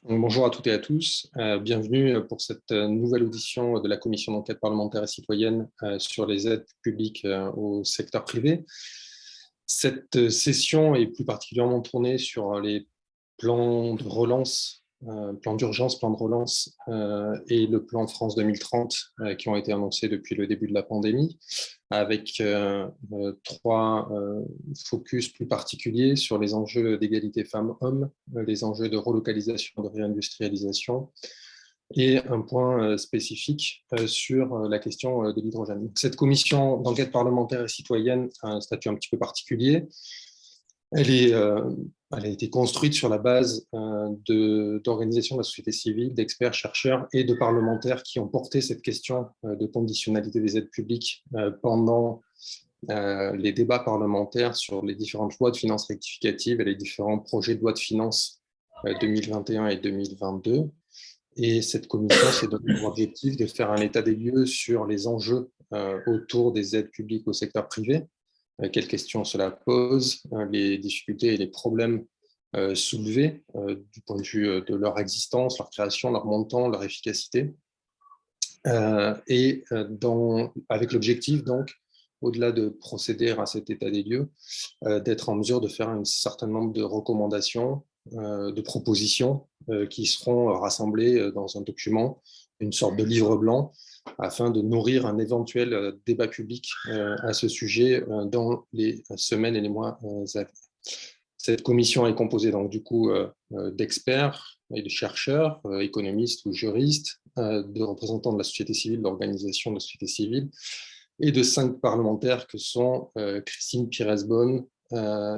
Bonjour à toutes et à tous. Bienvenue pour cette nouvelle audition de la Commission d'enquête parlementaire et citoyenne sur les aides publiques au secteur privé. Cette session est plus particulièrement tournée sur les plans de relance, plan d'urgence, plan de relance et le plan France 2030 qui ont été annoncés depuis le début de la pandémie, avec trois focus plus particuliers sur les enjeux d'égalité femmes-hommes, les enjeux de relocalisation, de réindustrialisation, et un point spécifique sur la question de l'hydrogène. Cette commission d'enquête parlementaire et citoyenne a un statut un petit peu particulier. Elle a été construite sur la base d'organisations de la société civile, d'experts, chercheurs et de parlementaires qui ont porté cette question de conditionnalité des aides publiques pendant les débats parlementaires sur les différentes lois de finances rectificatives et les différents projets de loi de finances 2021 et 2022. Et cette commission s'est donné pour objectif de faire un état des lieux sur les enjeux autour des aides publiques au secteur privé, quelles questions cela pose, les difficultés et les problèmes soulevés du point de vue de leur existence, leur création, leur montant, leur efficacité. Avec l'objectif, donc, au-delà de procéder à cet état des lieux, d'être en mesure de faire un certain nombre de recommandations, de propositions qui seront rassemblées dans un document, une sorte de livre blanc, afin de nourrir un éventuel débat public à ce sujet dans les semaines et les mois à venir. Cette commission est composée donc du coup d'experts et de chercheurs, économistes ou juristes, de représentants de la société civile, d'organisations de la société civile, et de 5 parlementaires que sont Christine Pires-Beaune,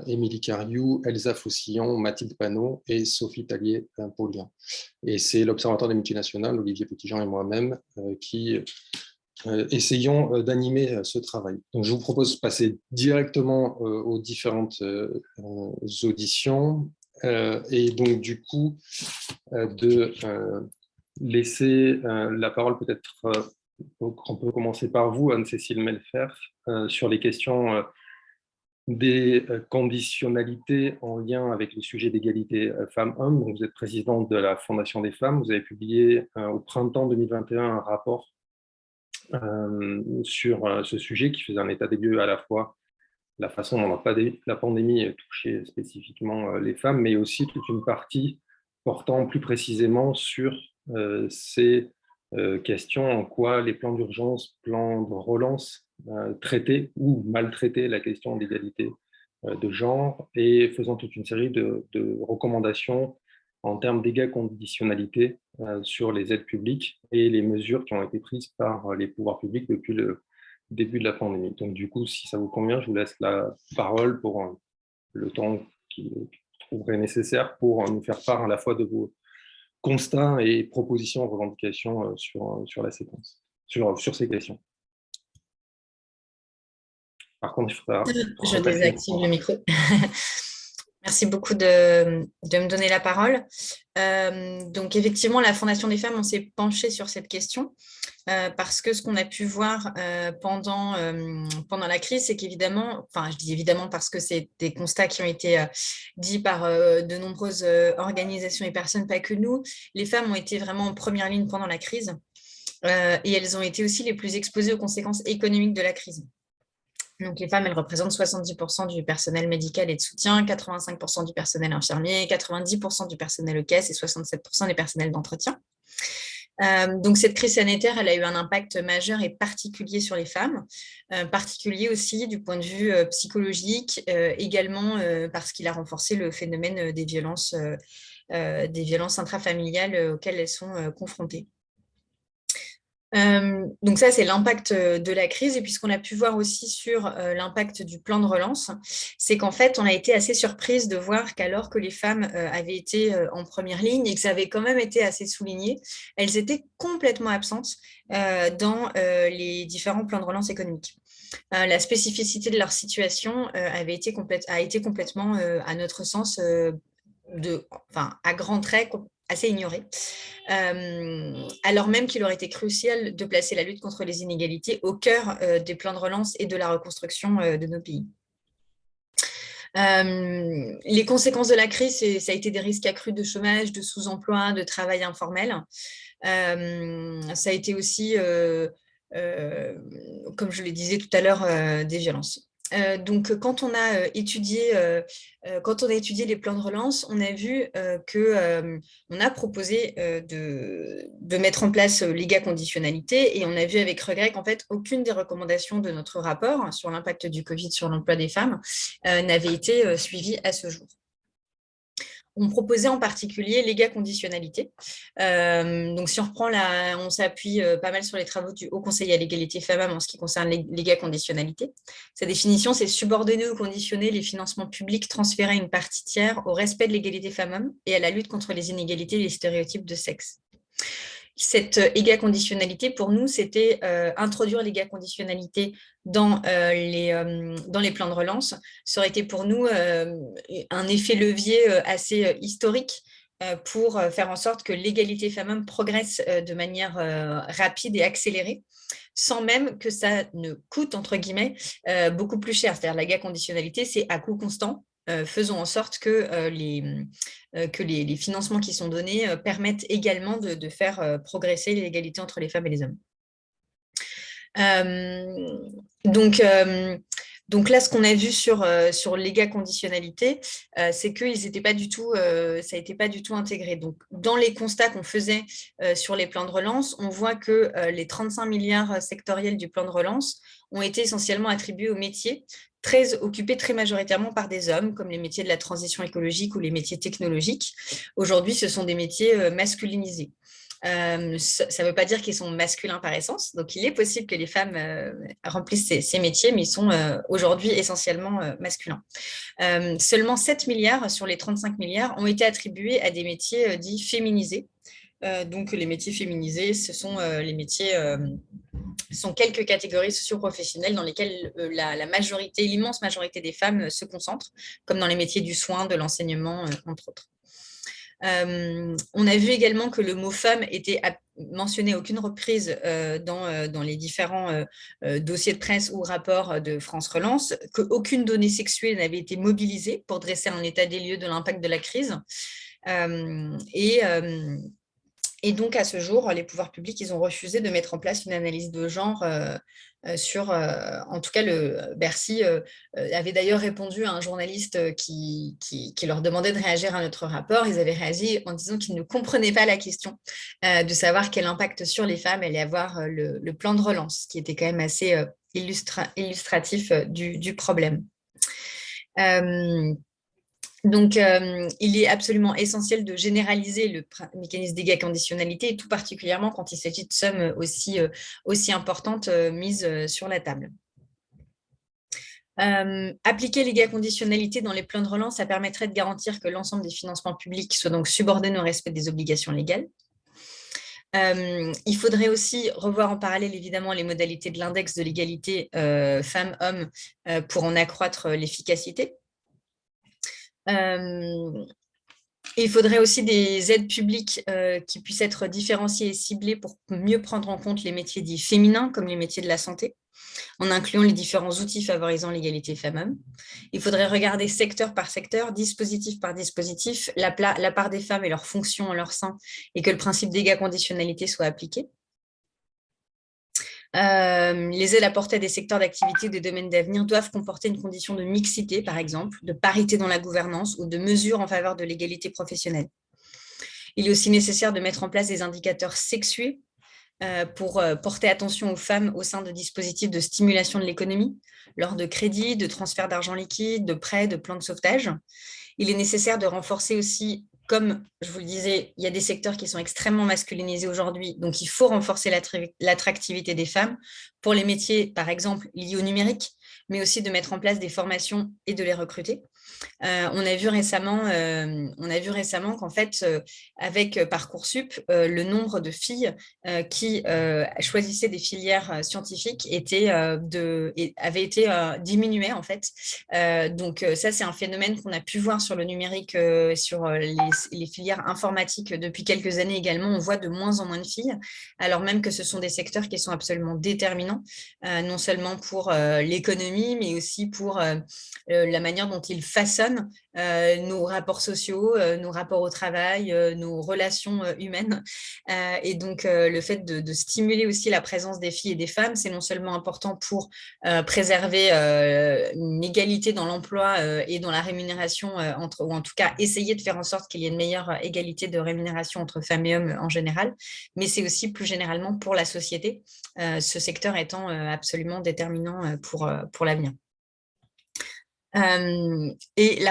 Émilie Cariou, Elsa Faucillon, Mathilde Panot et Sophie Tallier-Paulien. Et c'est l'Observatoire des multinationales, Olivier Petitjean et moi-même, qui essayons d'animer ce travail. Donc, je vous propose de passer directement aux différentes auditions et donc du coup de laisser la parole peut-être, on peut commencer par vous, Anne-Cécile Melfers, sur les questions des conditionnalités en lien avec le sujet d'égalité femmes-hommes. Vous êtes présidente de la Fondation des femmes. Vous avez publié au printemps 2021 un rapport sur ce sujet qui faisait un état des lieux à la fois la façon dont la pandémie touchait spécifiquement les femmes, mais aussi toute une partie portant plus précisément sur ces questions, en quoi les plans d'urgence, plans de relance traitaient ou maltraitaient la question d'égalité de genre, et faisant toute une série de recommandations en termes d'égale conditionnalité sur les aides publiques et les mesures qui ont été prises par les pouvoirs publics depuis le début de la pandémie. Donc du coup, si ça vous convient, je vous laisse la parole pour le temps qu'il trouverait nécessaire pour nous faire part à la fois de vos constats et propositions, revendications sur la séquence, sur ces questions. Par contre, il faudra... Je désactive le micro. Merci beaucoup de me donner la parole. Donc, effectivement, la Fondation des femmes, on s'est penché sur cette question parce que ce qu'on a pu voir pendant la crise, c'est qu'évidemment, enfin, je dis évidemment parce que c'est des constats qui ont été dits par de nombreuses organisations et personnes, pas que nous, les femmes ont été vraiment en première ligne pendant la crise et elles ont été aussi les plus exposées aux conséquences économiques de la crise. Donc, les femmes, elles représentent 70% du personnel médical et de soutien, 85% du personnel infirmier, 90% du personnel caisse et 67% des personnels d'entretien. Donc, cette crise sanitaire, elle a eu un impact majeur et particulier sur les femmes, particulier aussi du point de vue psychologique, également parce qu'il a renforcé le phénomène des violences intrafamiliales auxquelles elles sont confrontées. Donc ça, c'est l'impact de la crise. Et puis, ce qu'on a pu voir aussi sur l'impact du plan de relance, c'est qu'en fait, on a été assez surprise de voir qu'alors que les femmes avaient été en première ligne et que ça avait quand même été assez souligné, elles étaient complètement absentes dans les différents plans de relance économiques. La spécificité de leur situation a été complètement, à notre sens, à grands traits, assez ignorée, alors même qu'il aurait été crucial de placer la lutte contre les inégalités au cœur des plans de relance et de la reconstruction de nos pays. Les conséquences de la crise, ça a été des risques accrus de chômage, de sous-emploi, de travail informel. Ça a été aussi, comme je le disais tout à l'heure, des violences. Donc, quand on a étudié les plans de relance, on a vu qu'on a proposé de mettre en place l'égaconditionnalité et on a vu avec regret qu'en fait, aucune des recommandations de notre rapport sur l'impact du Covid sur l'emploi des femmes n'avait été suivie à ce jour. On proposait en particulier l'égaconditionnalité. Donc, si on reprend on s'appuie pas mal sur les travaux du Haut Conseil à l'égalité femmes-hommes en ce qui concerne l'égaconditionnalité. Sa définition, c'est subordonner ou conditionner les financements publics transférés à une partie tiers au respect de l'égalité femmes-hommes et à la lutte contre les inégalités et les stéréotypes de sexe. Cette égaconditionnalité, pour nous, c'était introduire l'égaconditionnalité dans les plans de relance. Ça aurait été pour nous un effet levier assez historique pour faire en sorte que l'égalité femmes-hommes progresse de manière rapide et accélérée, sans même que ça ne coûte, entre guillemets, beaucoup plus cher. C'est-à-dire l'égaconditionnalité, c'est à coût constant. Faisons en sorte que les financements qui sont donnés permettent également de faire progresser l'égalité entre les femmes et les hommes. Donc là, ce qu'on a vu sur l'égaconditionnalité, c'est que ça n'était pas du tout intégré. Donc, dans les constats qu'on faisait sur les plans de relance, on voit que les 35 milliards sectoriels du plan de relance ont été essentiellement attribués aux métiers occupés très majoritairement par des hommes, comme les métiers de la transition écologique ou les métiers technologiques. Aujourd'hui, ce sont des métiers masculinisés. Ça ne veut pas dire qu'ils sont masculins par essence. Donc, il est possible que les femmes remplissent ces métiers, mais ils sont aujourd'hui essentiellement masculins. Seulement 7 milliards sur les 35 milliards ont été attribués à des métiers dits féminisés. Donc, les métiers féminisés, ce sont les métiers... sont quelques catégories socio-professionnelles dans lesquelles l'immense majorité des femmes se concentrent, comme dans les métiers du soin, de l'enseignement, entre autres. On a vu également que le mot femme était mentionné à aucune reprise dans les différents dossiers de presse ou rapports de France Relance, qu'aucune donnée sexuée n'avait été mobilisée pour dresser un état des lieux de l'impact de la crise. Et donc, à ce jour, les pouvoirs publics, ils ont refusé de mettre en place une analyse de genre en tout cas, Bercy avait d'ailleurs répondu à un journaliste qui leur demandait de réagir à notre rapport. Ils avaient réagi en disant qu'ils ne comprenaient pas la question de savoir quel impact sur les femmes allait avoir le plan de relance, qui était quand même assez illustratif du problème. Donc, il est absolument essentiel de généraliser le mécanisme d'égaconditionnalité, et tout particulièrement quand il s'agit de sommes aussi importantes mises sur la table. Appliquer l'égaconditionnalité dans les plans de relance, ça permettrait de garantir que l'ensemble des financements publics soient donc subordonnés au respect des obligations légales. Il faudrait aussi revoir en parallèle, évidemment, les modalités de l'index de l'égalité femmes-hommes pour en accroître l'efficacité. Il faudrait aussi des aides publiques qui puissent être différenciées et ciblées pour mieux prendre en compte les métiers dits féminins, comme les métiers de la santé, en incluant les différents outils favorisant l'égalité femmes-hommes. Il faudrait regarder secteur par secteur, dispositif par dispositif, la part des femmes et leurs fonctions en leur sein, et que le principe d'égaconditionnalité soit appliqué. Les aides apportées à des secteurs d'activité ou des domaines d'avenir doivent comporter une condition de mixité, par exemple, de parité dans la gouvernance ou de mesures en faveur de l'égalité professionnelle. Il est aussi nécessaire de mettre en place des indicateurs sexués pour porter attention aux femmes au sein de dispositifs de stimulation de l'économie, lors de crédits, de transferts d'argent liquide, de prêts, de plans de sauvetage. Il est nécessaire de renforcer aussi, comme je vous le disais, il y a des secteurs qui sont extrêmement masculinisés aujourd'hui, donc il faut renforcer l'attractivité des femmes pour les métiers, par exemple, liés au numérique, mais aussi de mettre en place des formations et de les recruter. On a vu récemment qu'en fait, avec Parcoursup, le nombre de filles qui choisissaient des filières scientifiques avait été diminué, en fait. Donc, ça, c'est un phénomène qu'on a pu voir sur le numérique, sur les filières informatiques depuis quelques années également. On voit de moins en moins de filles, alors même que ce sont des secteurs qui sont absolument déterminants, non seulement pour l'économie, mais aussi pour la manière dont ils façonnent nos rapports sociaux, nos rapports au travail, nos relations humaines. Et donc, le fait de stimuler aussi la présence des filles et des femmes, c'est non seulement important pour préserver une égalité dans l'emploi et dans la rémunération, ou en tout cas essayer de faire en sorte qu'il y ait une meilleure égalité de rémunération entre femmes et hommes en général, mais c'est aussi plus généralement pour la société, ce secteur étant absolument déterminant pour l'avenir. Et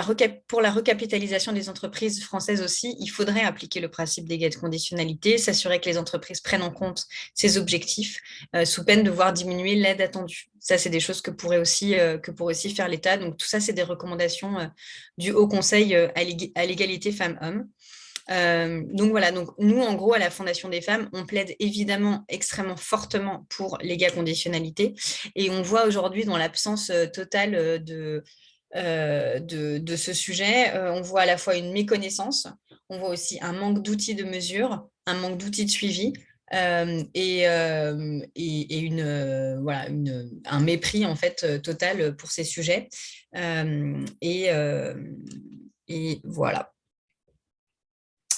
pour la recapitalisation des entreprises françaises aussi, il faudrait appliquer le principe d'égalité de conditionnalité, s'assurer que les entreprises prennent en compte ces objectifs sous peine de voir diminuer l'aide attendue. Ça, c'est des choses que pourrait aussi faire l'État. Donc, tout ça, c'est des recommandations du Haut Conseil à l'égalité femmes-hommes. Donc voilà, donc nous, en gros, à la Fondation des femmes, on plaide évidemment extrêmement fortement pour l'égale conditionnalité. Et on voit aujourd'hui, dans l'absence totale de ce sujet, on voit à la fois une méconnaissance, on voit aussi un manque d'outils de mesure, un manque d'outils de suivi et un mépris en fait total pour ces sujets. Et voilà,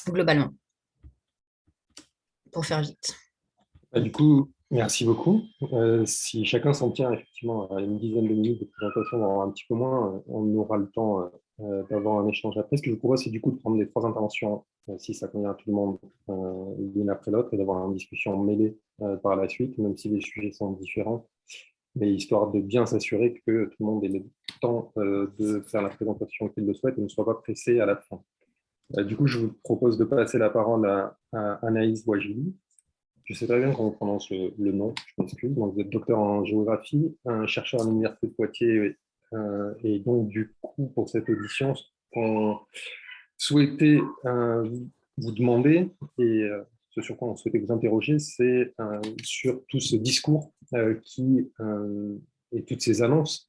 globalement, pour faire vite. Du coup, merci beaucoup. Si chacun s'en tient effectivement à une dizaine de minutes de présentation, voire un petit peu moins, on aura le temps d'avoir un échange après. Ce que je vous propose, c'est du coup de prendre les 3 interventions, si ça convient à tout le monde, l'une après l'autre, et d'avoir une discussion mêlée par la suite, même si les sujets sont différents, mais histoire de bien s'assurer que tout le monde ait le temps de faire la présentation qu'il le souhaite et ne soit pas pressé à la fin. Du coup, je vous propose de passer la parole à Anaïs Bouajili. Je sais très bien comment on prononce le nom, je m'excuse. Donc, vous êtes docteur en géographie, un chercheur à l'Université de Poitiers. Et donc, du coup, pour cette audition, ce qu'on souhaitait vous demander, et ce sur quoi on souhaitait vous interroger, c'est sur tout ce discours et toutes ces annonces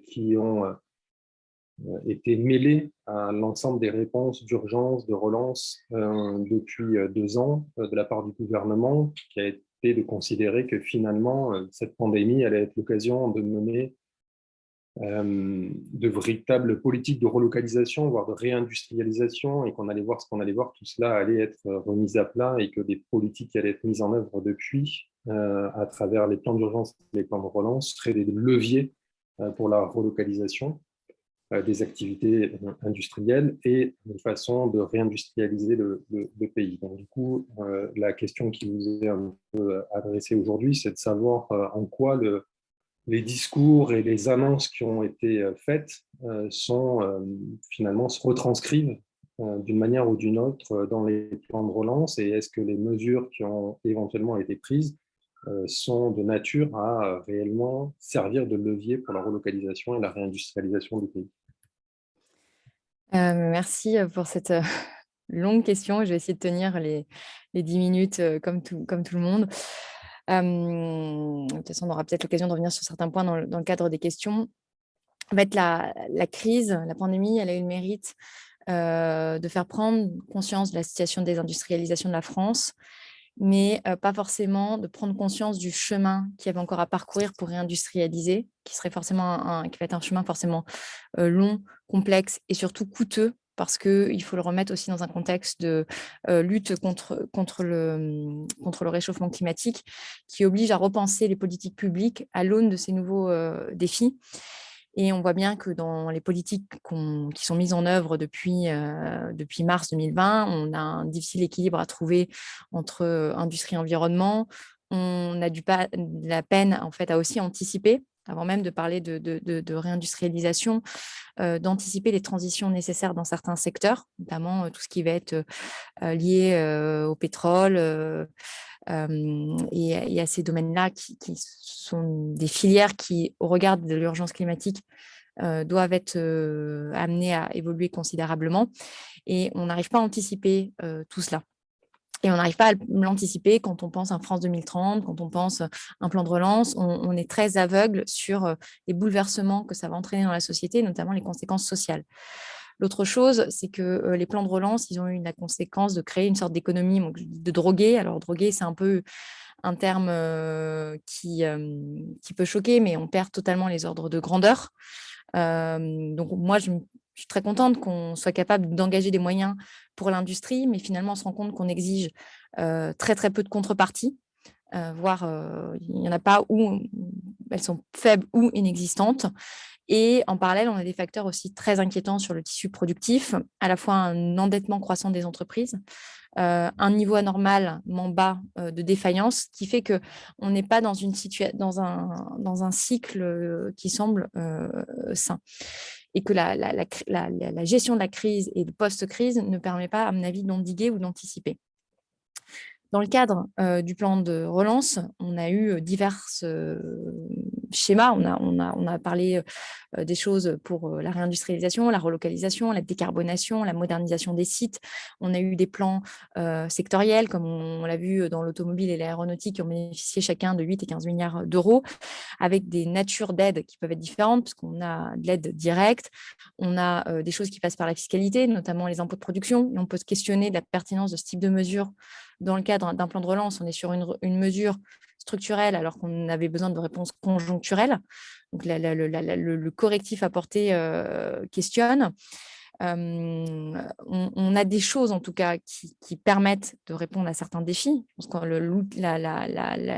qui ont été mêlées à l'ensemble des réponses d'urgence, de relance depuis 2 ans de la part du gouvernement, qui a été de considérer que finalement, cette pandémie allait être l'occasion de mener de véritables politiques de relocalisation, voire de réindustrialisation, et qu'on allait voir ce qu'on allait voir, tout cela allait être remis à plat et que des politiques allaient être mises en œuvre depuis, à travers les plans d'urgence et les plans de relance, seraient des leviers pour la relocalisation des activités industrielles et une façon de réindustrialiser le pays. Donc, du coup, la question qui vous est un peu adressée aujourd'hui, c'est de savoir en quoi les discours et les annonces qui ont été faites finalement se retranscrivent d'une manière ou d'une autre dans les plans de relance, et est-ce que les mesures qui ont éventuellement été prises sont de nature à réellement servir de levier pour la relocalisation et la réindustrialisation du pays. Merci pour cette longue question. Je vais essayer de tenir les 10 minutes comme tout le monde. De toute façon, on aura peut-être l'occasion de revenir sur certains points dans le cadre des questions. En fait, la crise, la pandémie, elle a eu le mérite de faire prendre conscience de la situation de désindustrialisation de la France, mais pas forcément de prendre conscience du chemin qu'il y avait encore à parcourir pour réindustrialiser, qui serait forcément qui va être un chemin forcément long, complexe et surtout coûteux, parce qu'il faut le remettre aussi dans un contexte de lutte contre le réchauffement climatique, qui oblige à repenser les politiques publiques à l'aune de ces nouveaux défis. Et on voit bien que dans les politiques qui sont mises en œuvre depuis mars 2020, on a un difficile équilibre à trouver entre industrie et environnement. On a de la peine en fait, à aussi anticiper, avant même de parler de réindustrialisation, d'anticiper les transitions nécessaires dans certains secteurs, notamment tout ce qui va être lié au pétrole et à ces domaines-là qui sont des filières qui, au regard de l'urgence climatique, doivent être amenées à évoluer considérablement. Et on n'arrive pas à anticiper tout cela. Et on n'arrive pas à l'anticiper quand on pense à France 2030, quand on pense à un plan de relance. On est très aveugle sur les bouleversements que ça va entraîner dans la société, notamment les conséquences sociales. L'autre chose, c'est que les plans de relance, ils ont eu la conséquence de créer une sorte d'économie de droguer. Alors, droguer, c'est un peu un terme qui peut choquer, mais on perd totalement les ordres de grandeur. Donc, moi, je je suis très contente qu'on soit capable d'engager des moyens pour l'industrie, mais finalement, on se rend compte qu'on exige très, très peu de contrepartie, voire il n'y en a pas, ou elles sont faibles ou inexistantes. Et en parallèle, on a des facteurs aussi très inquiétants sur le tissu productif, à la fois un endettement croissant des entreprises, un niveau anormalement bas de défaillance, qui fait qu'on n'est pas dans un cycle qui semble sain. Et que la gestion de la crise et de post-crise ne permet pas, à mon avis, d'endiguer ou d'anticiper. Dans le cadre du plan de relance, on a eu divers schémas. On a parlé des choses pour la réindustrialisation, la relocalisation, la décarbonation, la modernisation des sites. On a eu des plans sectoriels, comme on l'a vu dans l'automobile et l'aéronautique, qui ont bénéficié chacun de 8 et 15 milliards d'euros, avec des natures d'aides qui peuvent être différentes, parce qu'on a de l'aide directe, on a des choses qui passent par la fiscalité, notamment les impôts de production, et on peut se questionner de la pertinence de ce type de mesure dans le cadre d'un plan de relance. On est sur une mesure structurelle alors qu'on avait besoin de réponses conjoncturelles. Donc, le correctif apporté questionne. On a des choses, en tout cas, qui permettent de répondre à certains défis. Je pense que le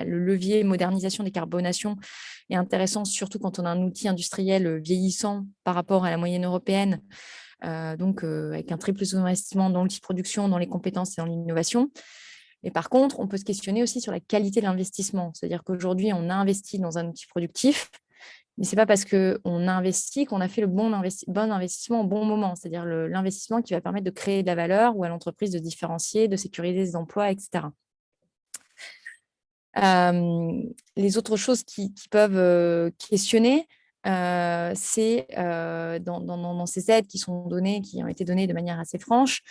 levier modernisation, décarbonation est intéressant, surtout quand on a un outil industriel vieillissant par rapport à la moyenne européenne, avec un triple sous-investissement dans l'outil de production, dans les compétences et dans l'innovation. Mais par contre, on peut se questionner aussi sur la qualité de l'investissement. C'est-à-dire qu'aujourd'hui, on a investi dans un outil productif, mais ce n'est pas parce qu'on a investi qu'on a fait le bon investissement au bon moment. C'est-à-dire l'investissement qui va permettre de créer de la valeur ou à l'entreprise de différencier, de sécuriser ses emplois, etc. Les autres choses qui peuvent questionner, c'est dans ces aides qui sont données, qui ont été données de manière assez franche,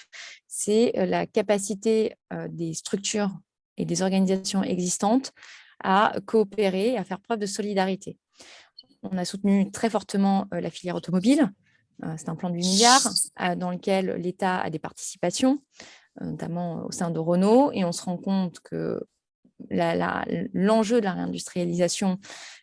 c'est la capacité des structures et des organisations existantes à coopérer, à faire preuve de solidarité. On a soutenu très fortement la filière automobile. C'est un plan de 8 milliards dans lequel l'État a des participations, notamment au sein de Renault, et on se rend compte que l'enjeu de la réindustrialisation,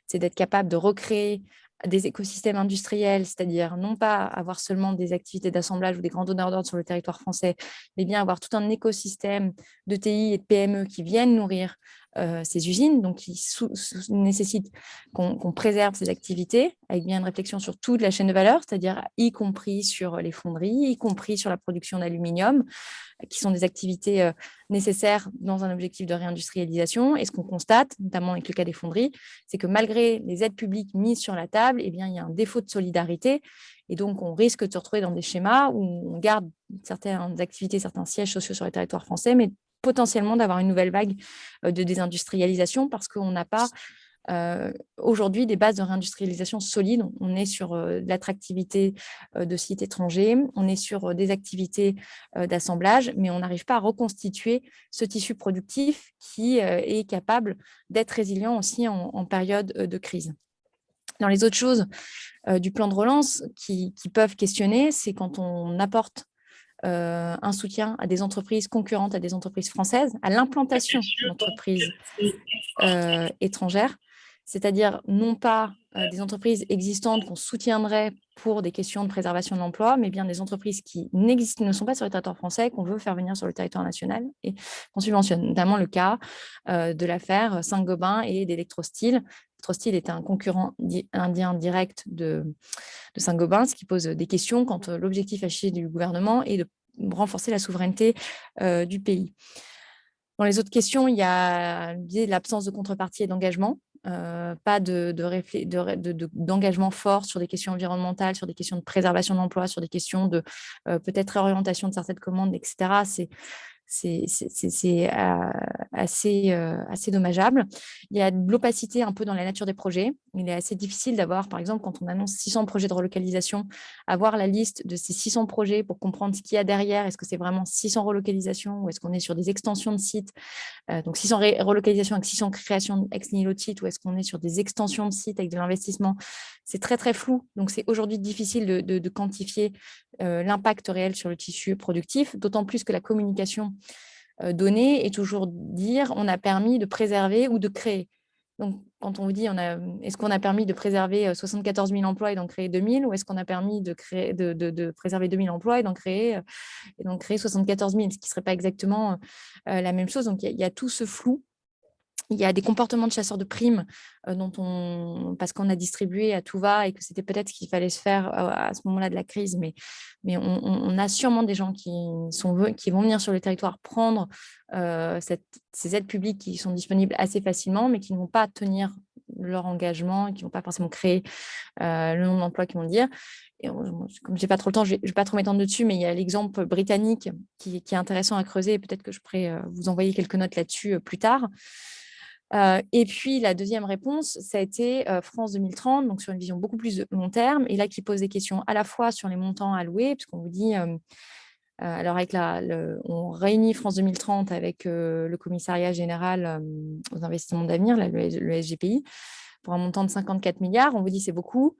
c'est d'être capable de recréer des écosystèmes industriels, c'est-à-dire non pas avoir seulement des activités d'assemblage ou des grands donneurs d'ordre sur le territoire français, mais bien avoir tout un écosystème de TI et de PME qui viennent nourrir ces usines, donc qui nécessitent qu'on préserve ces activités avec bien une réflexion sur toute la chaîne de valeur, c'est-à-dire y compris sur les fonderies, y compris sur la production d'aluminium, qui sont des activités nécessaires dans un objectif de réindustrialisation. Et ce qu'on constate, notamment avec le cas des fonderies, c'est que malgré les aides publiques mises sur la table, eh bien, il y a un défaut de solidarité. Et donc, on risque de se retrouver dans des schémas où on garde certaines activités, certains sièges sociaux sur les territoires français, mais potentiellement d'avoir une nouvelle vague de désindustrialisation parce qu'on n'a pas aujourd'hui des bases de réindustrialisation solides. On est sur de l'attractivité de sites étrangers, on est sur des activités d'assemblage, mais on n'arrive pas à reconstituer ce tissu productif qui est capable d'être résilient aussi en période de crise. Dans les autres choses du plan de relance qui peuvent questionner, c'est quand on apporte un soutien à des entreprises concurrentes, à des entreprises françaises, à l'implantation d'entreprises étrangères, c'est-à-dire non pas des entreprises existantes qu'on soutiendrait pour des questions de préservation de l'emploi, mais bien des entreprises qui ne sont pas sur le territoire français, qu'on veut faire venir sur le territoire national et qu'on subventionne, notamment le cas de l'affaire Saint-Gobain et d'Electrosteel. Electrosteel est un concurrent indien direct de Saint-Gobain, ce qui pose des questions quand l'objectif affiché du gouvernement est de renforcer la souveraineté du pays. Dans les autres questions, il y a l'absence de contrepartie et d'engagement. Pas d'engagement fort sur des questions environnementales, sur des questions de préservation de l'emploi, sur des questions de peut-être réorientation de certaines commandes, etc. C'est assez dommageable. Il y a de l'opacité un peu dans la nature des projets. Il est assez difficile d'avoir, par exemple, quand on annonce 600 projets de relocalisation, avoir la liste de ces 600 projets pour comprendre ce qu'il y a derrière. Est-ce que c'est vraiment 600 relocalisations ou est-ce qu'on est sur des extensions de sites, donc 600 relocalisations avec 600 créations ex nihilo de sites, ou est-ce qu'on est sur des extensions de sites avec de l'investissement? C'est très, très flou. Donc, c'est aujourd'hui difficile de quantifier l'impact réel sur le tissu productif, d'autant plus que la communication donnée est toujours dire on a permis de préserver ou de créer. Donc, quand on vous dit, est-ce qu'on a permis de préserver 74 000 emplois et d'en créer 2 000, ou est-ce qu'on a permis de préserver 2 000 emplois et d'en créer 74 000, ce qui ne serait pas exactement la même chose. Donc, il y a tout ce flou. Il y a des comportements de chasseurs de primes parce qu'on a distribué à tout va et que c'était peut-être ce qu'il fallait se faire à ce moment-là de la crise. Mais on a sûrement des gens qui vont venir sur le territoire prendre ces aides publiques qui sont disponibles assez facilement, mais qui ne vont pas tenir leur engagement et qui ne vont pas forcément créer le nombre d'emplois qu'ils vont dire. Et comme je n'ai pas trop le temps, je ne vais pas trop m'étendre dessus, mais il y a l'exemple britannique qui est intéressant à creuser. Peut-être que je pourrais vous envoyer quelques notes là-dessus plus tard. Et puis, la deuxième réponse, ça a été France 2030, donc sur une vision beaucoup plus long terme, et là, qui pose des questions à la fois sur les montants alloués, puisqu'on vous dit, alors on réunit France 2030 avec le commissariat général aux investissements d'avenir, le SGPI, pour un montant de 54 milliards. On vous dit c'est beaucoup.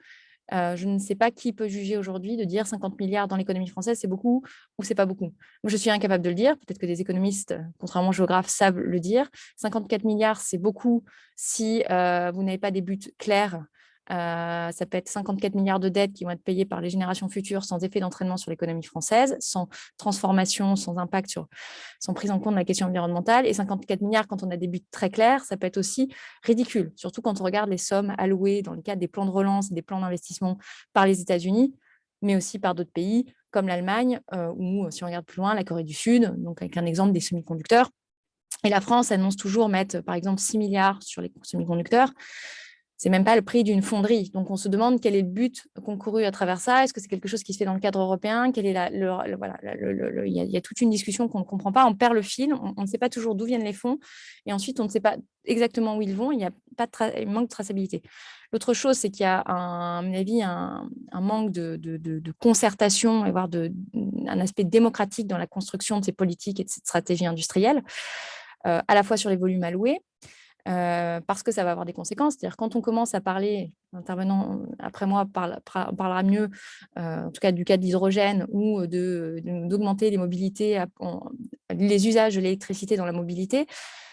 Je ne sais pas qui peut juger aujourd'hui de dire 50 milliards dans l'économie française, c'est beaucoup ou c'est pas beaucoup. Moi, je suis incapable de le dire. Peut-être que des économistes, contrairement aux géographes, savent le dire. 54 milliards, c'est beaucoup si vous n'avez pas des buts clairs. Ça peut être 54 milliards de dettes qui vont être payées par les générations futures sans effet d'entraînement sur l'économie française, sans transformation, sans impact, sans prise en compte de la question environnementale. Et 54 milliards, quand on a des buts très clairs, ça peut être aussi ridicule, surtout quand on regarde les sommes allouées dans le cadre des plans de relance, des plans d'investissement par les États-Unis, mais aussi par d'autres pays comme l'Allemagne ou, si on regarde plus loin, la Corée du Sud, donc avec un exemple des semi-conducteurs. Et la France annonce toujours mettre, par exemple, 6 milliards sur les semi-conducteurs. C'est même pas le prix d'une fonderie. Donc, on se demande quel est le but concouru à travers ça. Est-ce que c'est quelque chose qui se fait dans le cadre européen? Quel est il y a toute une discussion qu'on ne comprend pas. On perd le fil. On ne sait pas toujours d'où viennent les fonds. Et ensuite, on ne sait pas exactement où ils vont. Il y a pas il manque de traçabilité. L'autre chose, c'est qu'il y a, à mon avis, un manque de concertation et voire un aspect démocratique dans la construction de ces politiques et de cette stratégie industrielle, à la fois sur les volumes alloués, parce que ça va avoir des conséquences. C'est-à-dire quand on commence à parler, l'intervenant après moi parlera mieux, en tout cas du cas de l'hydrogène ou d'augmenter les mobilités, les usages de l'électricité dans la mobilité,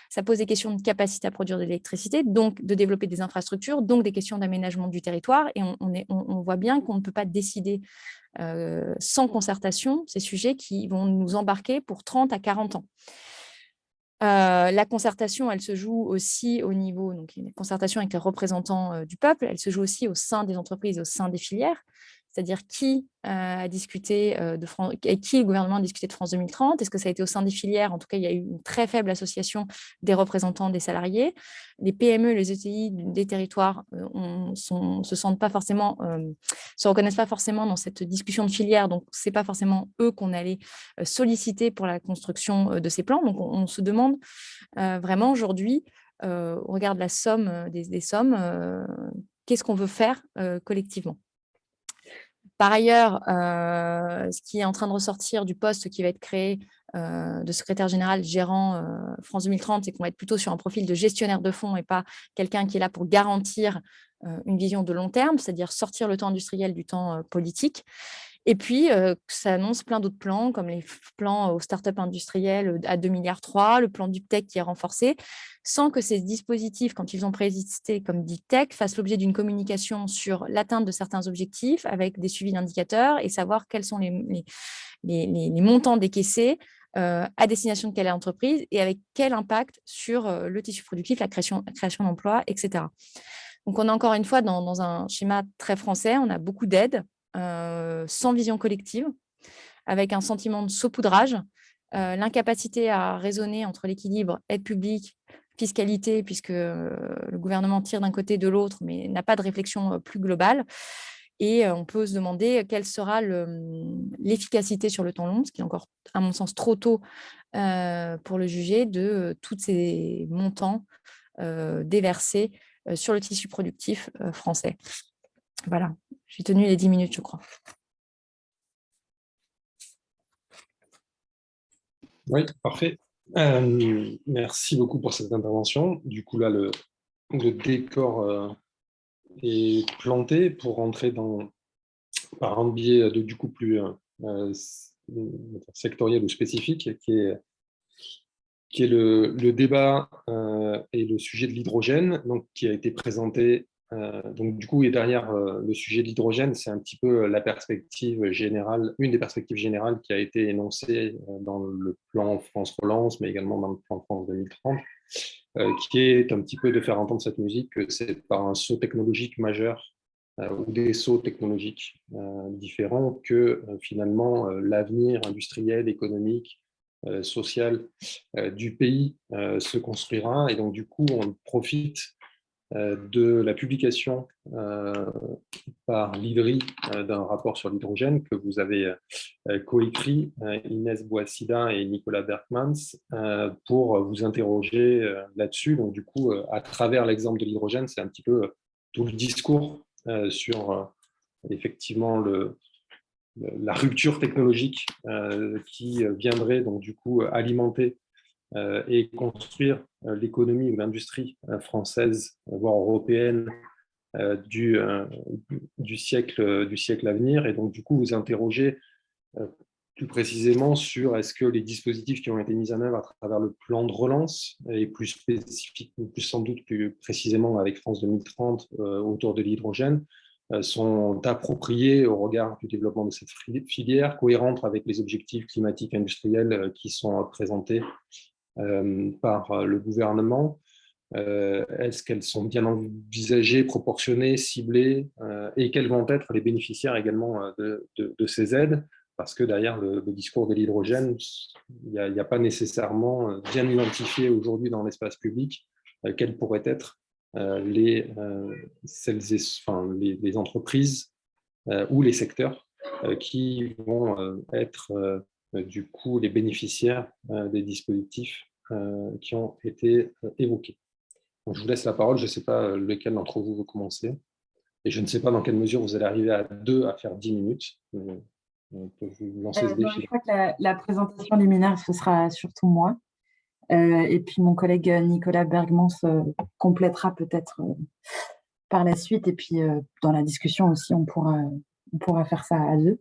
ça pose des questions de capacité à produire de l'électricité, donc de développer des infrastructures, donc des questions d'aménagement du territoire. Et on voit bien qu'on ne peut pas décider sans concertation ces sujets qui vont nous embarquer pour 30 à 40 ans. La concertation, elle se joue aussi au niveau, donc une concertation avec les représentants du peuple, elle se joue aussi au sein des entreprises, au sein des filières, c'est-à-dire qui a discuté avec qui le gouvernement a discuté de France 2030. Est-ce que ça a été au sein des filières? En tout cas, il y a eu une très faible association des représentants des salariés. Les PME, les ETI des territoires se reconnaissent pas forcément dans cette discussion de filière, donc c'est pas forcément eux qu'on allait solliciter pour la construction de ces plans. Donc on se demande vraiment aujourd'hui, on regarde la somme des sommes, qu'est-ce qu'on veut faire collectivement. Par ailleurs, ce qui est en train de ressortir du poste qui va être créé de secrétaire général gérant France 2030, c'est qu'on va être plutôt sur un profil de gestionnaire de fonds et pas quelqu'un qui est là pour garantir une vision de long terme, c'est-à-dire sortir le temps industriel du temps politique. Et puis, ça annonce plein d'autres plans, comme les plans aux startups industrielles à 2,3 milliards, le plan DeepTech qui est renforcé, sans que ces dispositifs, quand ils ont préexisté comme DeepTech, fassent l'objet d'une communication sur l'atteinte de certains objectifs avec des suivis d'indicateurs et savoir quels sont les montants décaissés à destination de quelle entreprise et avec quel impact sur le tissu productif, la création d'emplois, etc. Donc, on est encore une fois dans un schéma très français, on a beaucoup d'aides, sans vision collective, avec un sentiment de saupoudrage, l'incapacité à raisonner entre l'équilibre aide publique, fiscalité, puisque le gouvernement tire d'un côté de l'autre, mais n'a pas de réflexion plus globale. Et on peut se demander quelle sera l'efficacité sur le temps long, ce qui est encore, à mon sens, trop tôt pour le juger, de tous ces montants déversés sur le tissu productif français. Voilà, j'ai tenu les 10 minutes, je crois. Oui, parfait. Merci beaucoup pour cette intervention. Du coup, là, le décor est planté pour rentrer par un biais du coup plus sectoriel ou spécifique, qui est qui est le débat et le sujet de l'hydrogène, donc qui a été présenté. Donc du coup, et derrière le sujet de l'hydrogène, c'est un petit peu la perspective générale, une des perspectives générales qui a été énoncée dans le plan France Relance, mais également dans le plan France 2030, qui est un petit peu de faire entendre cette musique que c'est par un saut technologique majeur ou des sauts technologiques différents que finalement l'avenir industriel, économique, social du pays se construira. Et donc du coup, on profite de la publication par l'IDRI d'un rapport sur l'hydrogène que vous avez coécrit, Inès Boissida et Nicolas Berkmans, pour vous interroger là-dessus. Donc du coup, à travers l'exemple de l'hydrogène, c'est un petit peu tout le discours sur effectivement la rupture technologique qui viendrait donc du coup alimenter et construire l'économie ou l'industrie française, voire européenne, du siècle à venir. Et donc, du coup, vous interrogez plus précisément sur est-ce que les dispositifs qui ont été mis en œuvre à travers le plan de relance, et plus spécifique, plus sans doute plus précisément avec France 2030 autour de l'hydrogène, sont appropriés au regard du développement de cette filière, cohérente avec les objectifs climatiques industriels qui sont présentés par le gouvernement. Est-ce qu'elles sont bien envisagées, proportionnées, ciblées, et quels vont être les bénéficiaires également de ces aides? Parce que derrière le discours de l'hydrogène, il n'y a pas nécessairement bien identifié aujourd'hui dans l'espace public quelles pourraient être les entreprises ou les secteurs qui vont être du coup les bénéficiaires des dispositifs qui ont été évoqués. Donc, je vous laisse la parole. Je ne sais pas lequel d'entre vous veut commencer. Et je ne sais pas dans quelle mesure vous allez arriver à deux à faire 10 minutes. On peut vous lancer ce défi. Je crois que la présentation liminaire, ce sera surtout moi. Et puis mon collègue Nicolas Bergmans complétera peut-être par la suite. Et puis dans la discussion aussi, on pourra faire ça à deux.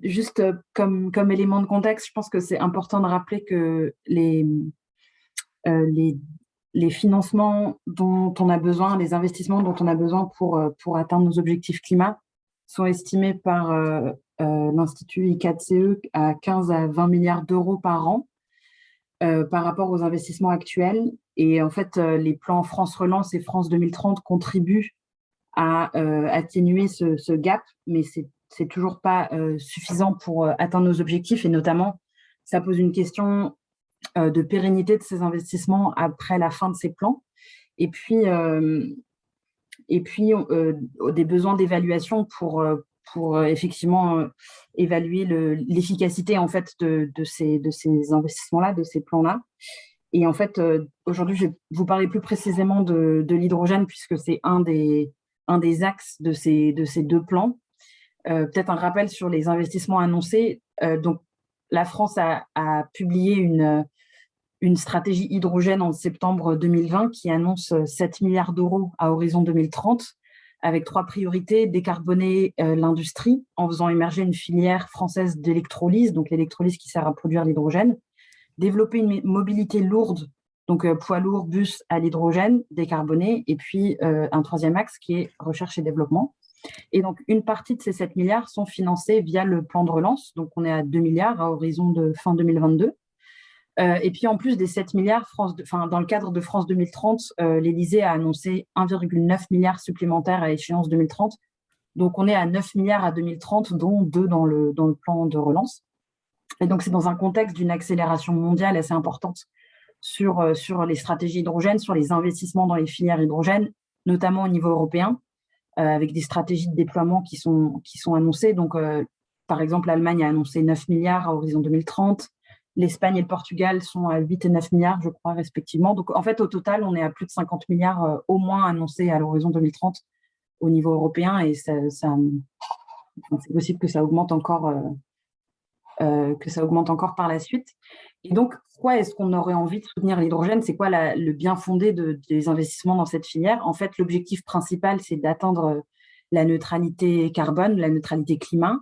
Juste comme élément de contexte, je pense que c'est important de rappeler que les financements dont on a besoin, les investissements dont on a besoin pour atteindre nos objectifs climat sont estimés par l'Institut I4CE à 15 à 20 milliards d'euros par an par rapport aux investissements actuels. Et en fait, les plans France Relance et France 2030 contribuent à atténuer ce gap, mais c'est toujours pas suffisant pour atteindre nos objectifs. Et notamment, ça pose une question de pérennité de ces investissements après la fin de ces plans. Et puis des besoins d'évaluation pour effectivement évaluer l'efficacité en fait de ces investissements-là, de ces plans-là. Et en fait, aujourd'hui, je vais vous parler plus précisément de l'hydrogène puisque c'est un des axes de ces deux plans. Peut-être un rappel sur les investissements annoncés. Donc, la France a publié une stratégie hydrogène en septembre 2020 qui annonce 7 milliards d'euros à horizon 2030, avec 3 priorités: décarboner l'industrie en faisant émerger une filière française d'électrolyse, donc l'électrolyse qui sert à produire l'hydrogène, développer une mobilité lourde, donc poids lourds, bus à l'hydrogène, décarboné, et puis un 3e axe qui est recherche et développement. Et donc, une partie de ces 7 milliards sont financés via le plan de relance, donc on est à 2 milliards à horizon de fin 2022. Et puis, en plus des 7 milliards, dans le cadre de France 2030, l'Élysée a annoncé 1,9 milliard supplémentaires à échéance 2030. Donc, on est à 9 milliards à 2030, dont 2 dans le plan de relance. Et donc, c'est dans un contexte d'une accélération mondiale assez importante sur les stratégies hydrogènes, sur les investissements dans les filières hydrogènes, notamment au niveau européen, avec des stratégies de déploiement qui sont annoncées. Donc, par exemple, l'Allemagne a annoncé 9 milliards à horizon 2030. L'Espagne et le Portugal sont à 8 et 9 milliards, je crois, respectivement. Donc, en fait, au total, on est à plus de 50 milliards au moins annoncés à l'horizon 2030 au niveau européen. Et c'est possible que ça augmente encore par la suite. Et donc, pourquoi est-ce qu'on aurait envie de soutenir l'hydrogène? C'est quoi le bien fondé des investissements dans cette filière? En fait, l'objectif principal, c'est d'atteindre la neutralité carbone, la neutralité climat.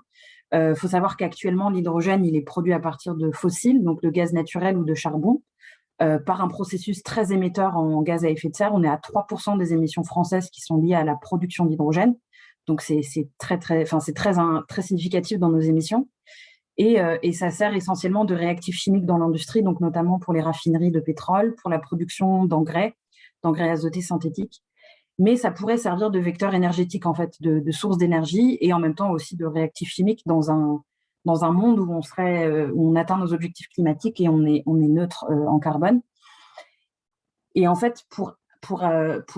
Faut savoir qu'actuellement, l'hydrogène, il est produit à partir de fossiles, donc de gaz naturel ou de charbon, par un processus très émetteur en gaz à effet de serre. On est à 3% des émissions françaises qui sont liées à la production d'hydrogène. Donc, c'est très significatif dans nos émissions. Et ça sert essentiellement de réactif chimique dans l'industrie, donc notamment pour les raffineries de pétrole, pour la production d'engrais azotés synthétiques. Mais ça pourrait servir de vecteur énergétique, en fait, de source d'énergie et en même temps aussi de réactif chimique dans un monde où on atteint nos objectifs climatiques et on est neutre en carbone. Et en fait, pour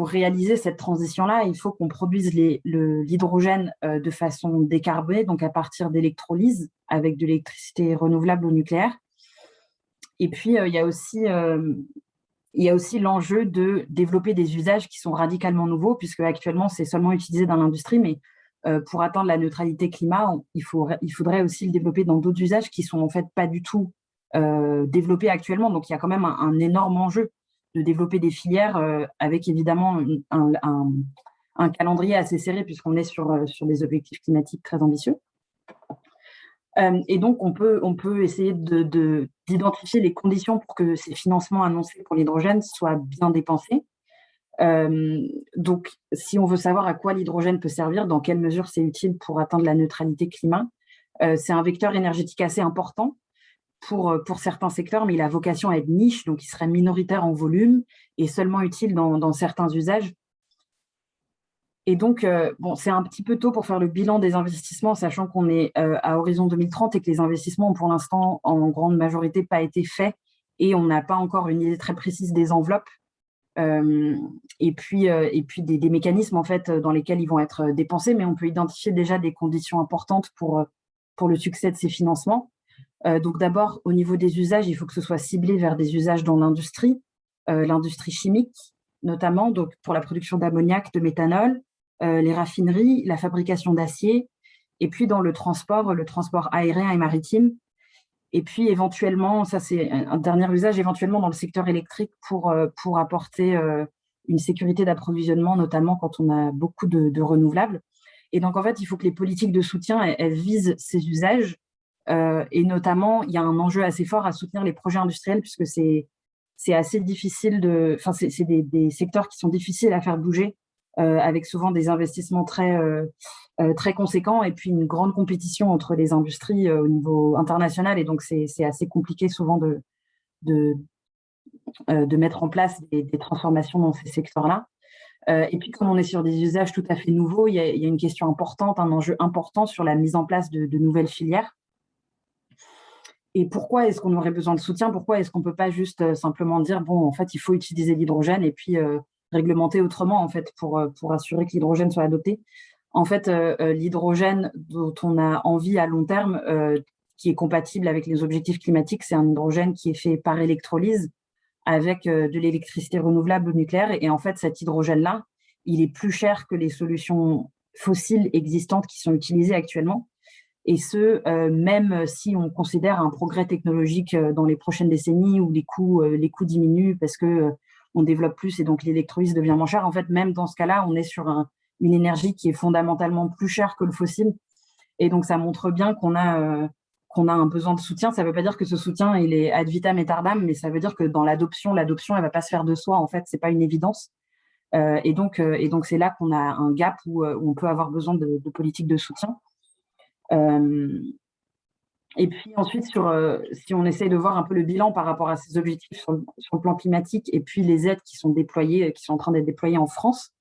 réaliser cette transition-là, il faut qu'on produise l'hydrogène de façon décarbonée, donc à partir d'électrolyse avec de l'électricité renouvelable ou nucléaire. Et puis, il y a aussi l'enjeu de développer des usages qui sont radicalement nouveaux, puisque actuellement, c'est seulement utilisé dans l'industrie, mais pour atteindre la neutralité climat, il faudrait aussi le développer dans d'autres usages qui sont en fait pas du tout développés actuellement. Donc, il y a quand même un énorme enjeu de développer des filières avec évidemment un calendrier assez serré, puisqu'on est sur des objectifs climatiques très ambitieux. Et donc, on peut essayer d'identifier les conditions pour que ces financements annoncés pour l'hydrogène soient bien dépensés. Donc, si on veut savoir à quoi l'hydrogène peut servir, dans quelle mesure c'est utile pour atteindre la neutralité climat, c'est un vecteur énergétique assez important pour certains secteurs, mais il a vocation à être niche, donc il serait minoritaire en volume et seulement utile dans certains usages. Et donc, c'est un petit peu tôt pour faire le bilan des investissements, sachant qu'on est à horizon 2030 et que les investissements ont pour l'instant, en grande majorité, pas été faits et on n'a pas encore une idée très précise des enveloppes et puis des mécanismes en fait, dans lesquels ils vont être dépensés, mais on peut identifier déjà des conditions importantes pour le succès de ces financements. Donc d'abord, au niveau des usages, il faut que ce soit ciblé vers des usages dans l'industrie chimique, notamment donc pour la production d'ammoniac, de méthanol, les raffineries, la fabrication d'acier, et puis dans le transport aérien et maritime. Et puis éventuellement, ça c'est un dernier usage, éventuellement dans le secteur électrique pour apporter une sécurité d'approvisionnement, notamment quand on a beaucoup de renouvelables. Et donc en fait, il faut que les politiques de soutien elles visent ces usages. Et notamment, il y a un enjeu assez fort à soutenir les projets industriels puisque c'est assez difficile c'est des secteurs qui sont difficiles à faire bouger avec souvent des investissements très conséquents et puis une grande compétition entre les industries au niveau international et donc c'est assez compliqué souvent de mettre en place des transformations dans ces secteurs-là. Et puis, comme on est sur des usages tout à fait nouveaux, il y a une question importante, un enjeu important sur la mise en place de nouvelles filières. Et pourquoi est-ce qu'on aurait besoin de soutien? Pourquoi est-ce qu'on ne peut pas juste simplement dire, bon, en fait, il faut utiliser l'hydrogène et puis réglementer autrement, en fait, pour assurer que l'hydrogène soit adopté? En fait, l'hydrogène dont on a envie à long terme, qui est compatible avec les objectifs climatiques, c'est un hydrogène qui est fait par électrolyse avec de l'électricité renouvelable ou nucléaire. Et en fait, cet hydrogène-là, il est plus cher que les solutions fossiles existantes qui sont utilisées actuellement. Et même si on considère un progrès technologique dans les prochaines décennies où les coûts diminuent parce qu'on développe plus et donc l'électrolyse devient moins chère. En fait, même dans ce cas-là, on est sur une énergie qui est fondamentalement plus chère que le fossile. Et donc, ça montre bien qu'on a un besoin de soutien. Ça ne veut pas dire que ce soutien, il est ad vitam aeternam, mais ça veut dire que dans l'adoption, elle ne va pas se faire de soi. En fait, ce n'est pas une évidence. Et donc, c'est là qu'on a un gap où on peut avoir besoin de politiques de soutien. Et puis ensuite, si on essaye de voir un peu le bilan par rapport à ces objectifs sur le plan climatique et puis les aides qui sont en train d'être déployées en France.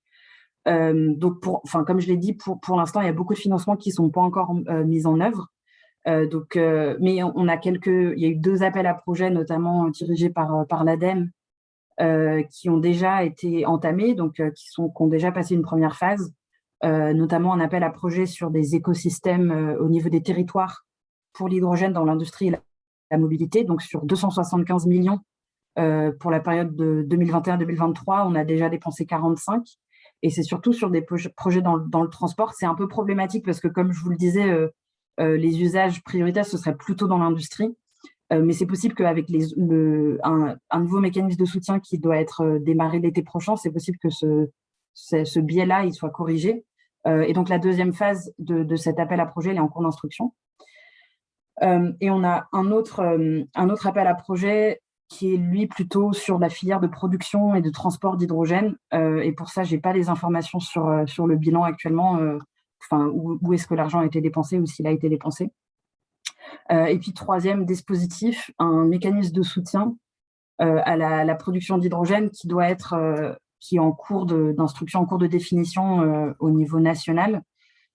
Donc, comme je l'ai dit, pour l'instant, il y a beaucoup de financements qui ne sont pas encore mis en œuvre. Mais il y a eu 2 appels à projets, notamment dirigés par l'ADEME, qui ont déjà été entamés, donc qui ont déjà passé une première phase. Notamment un appel à projet sur des écosystèmes au niveau des territoires pour l'hydrogène dans l'industrie et la mobilité. Donc, sur 275 millions pour la période de 2021-2023, on a déjà dépensé 45. Et c'est surtout sur des projets dans le transport. C'est un peu problématique parce que, comme je vous le disais, les usages prioritaires, ce serait plutôt dans l'industrie. Mais c'est possible qu'avec un nouveau mécanisme de soutien qui doit être démarré l'été prochain, c'est possible que ce biais-là il soit corrigé. Et donc, la deuxième phase de cet appel à projet, elle est en cours d'instruction. Et on a un autre appel à projet qui est, lui, plutôt sur la filière de production et de transport d'hydrogène. Et pour ça, je n'ai pas les informations sur le bilan actuellement, où est-ce que l'argent a été dépensé ou s'il a été dépensé. Et puis, troisième dispositif, un mécanisme de soutien à la production d'hydrogène qui est en cours d'instruction, en cours de définition au niveau national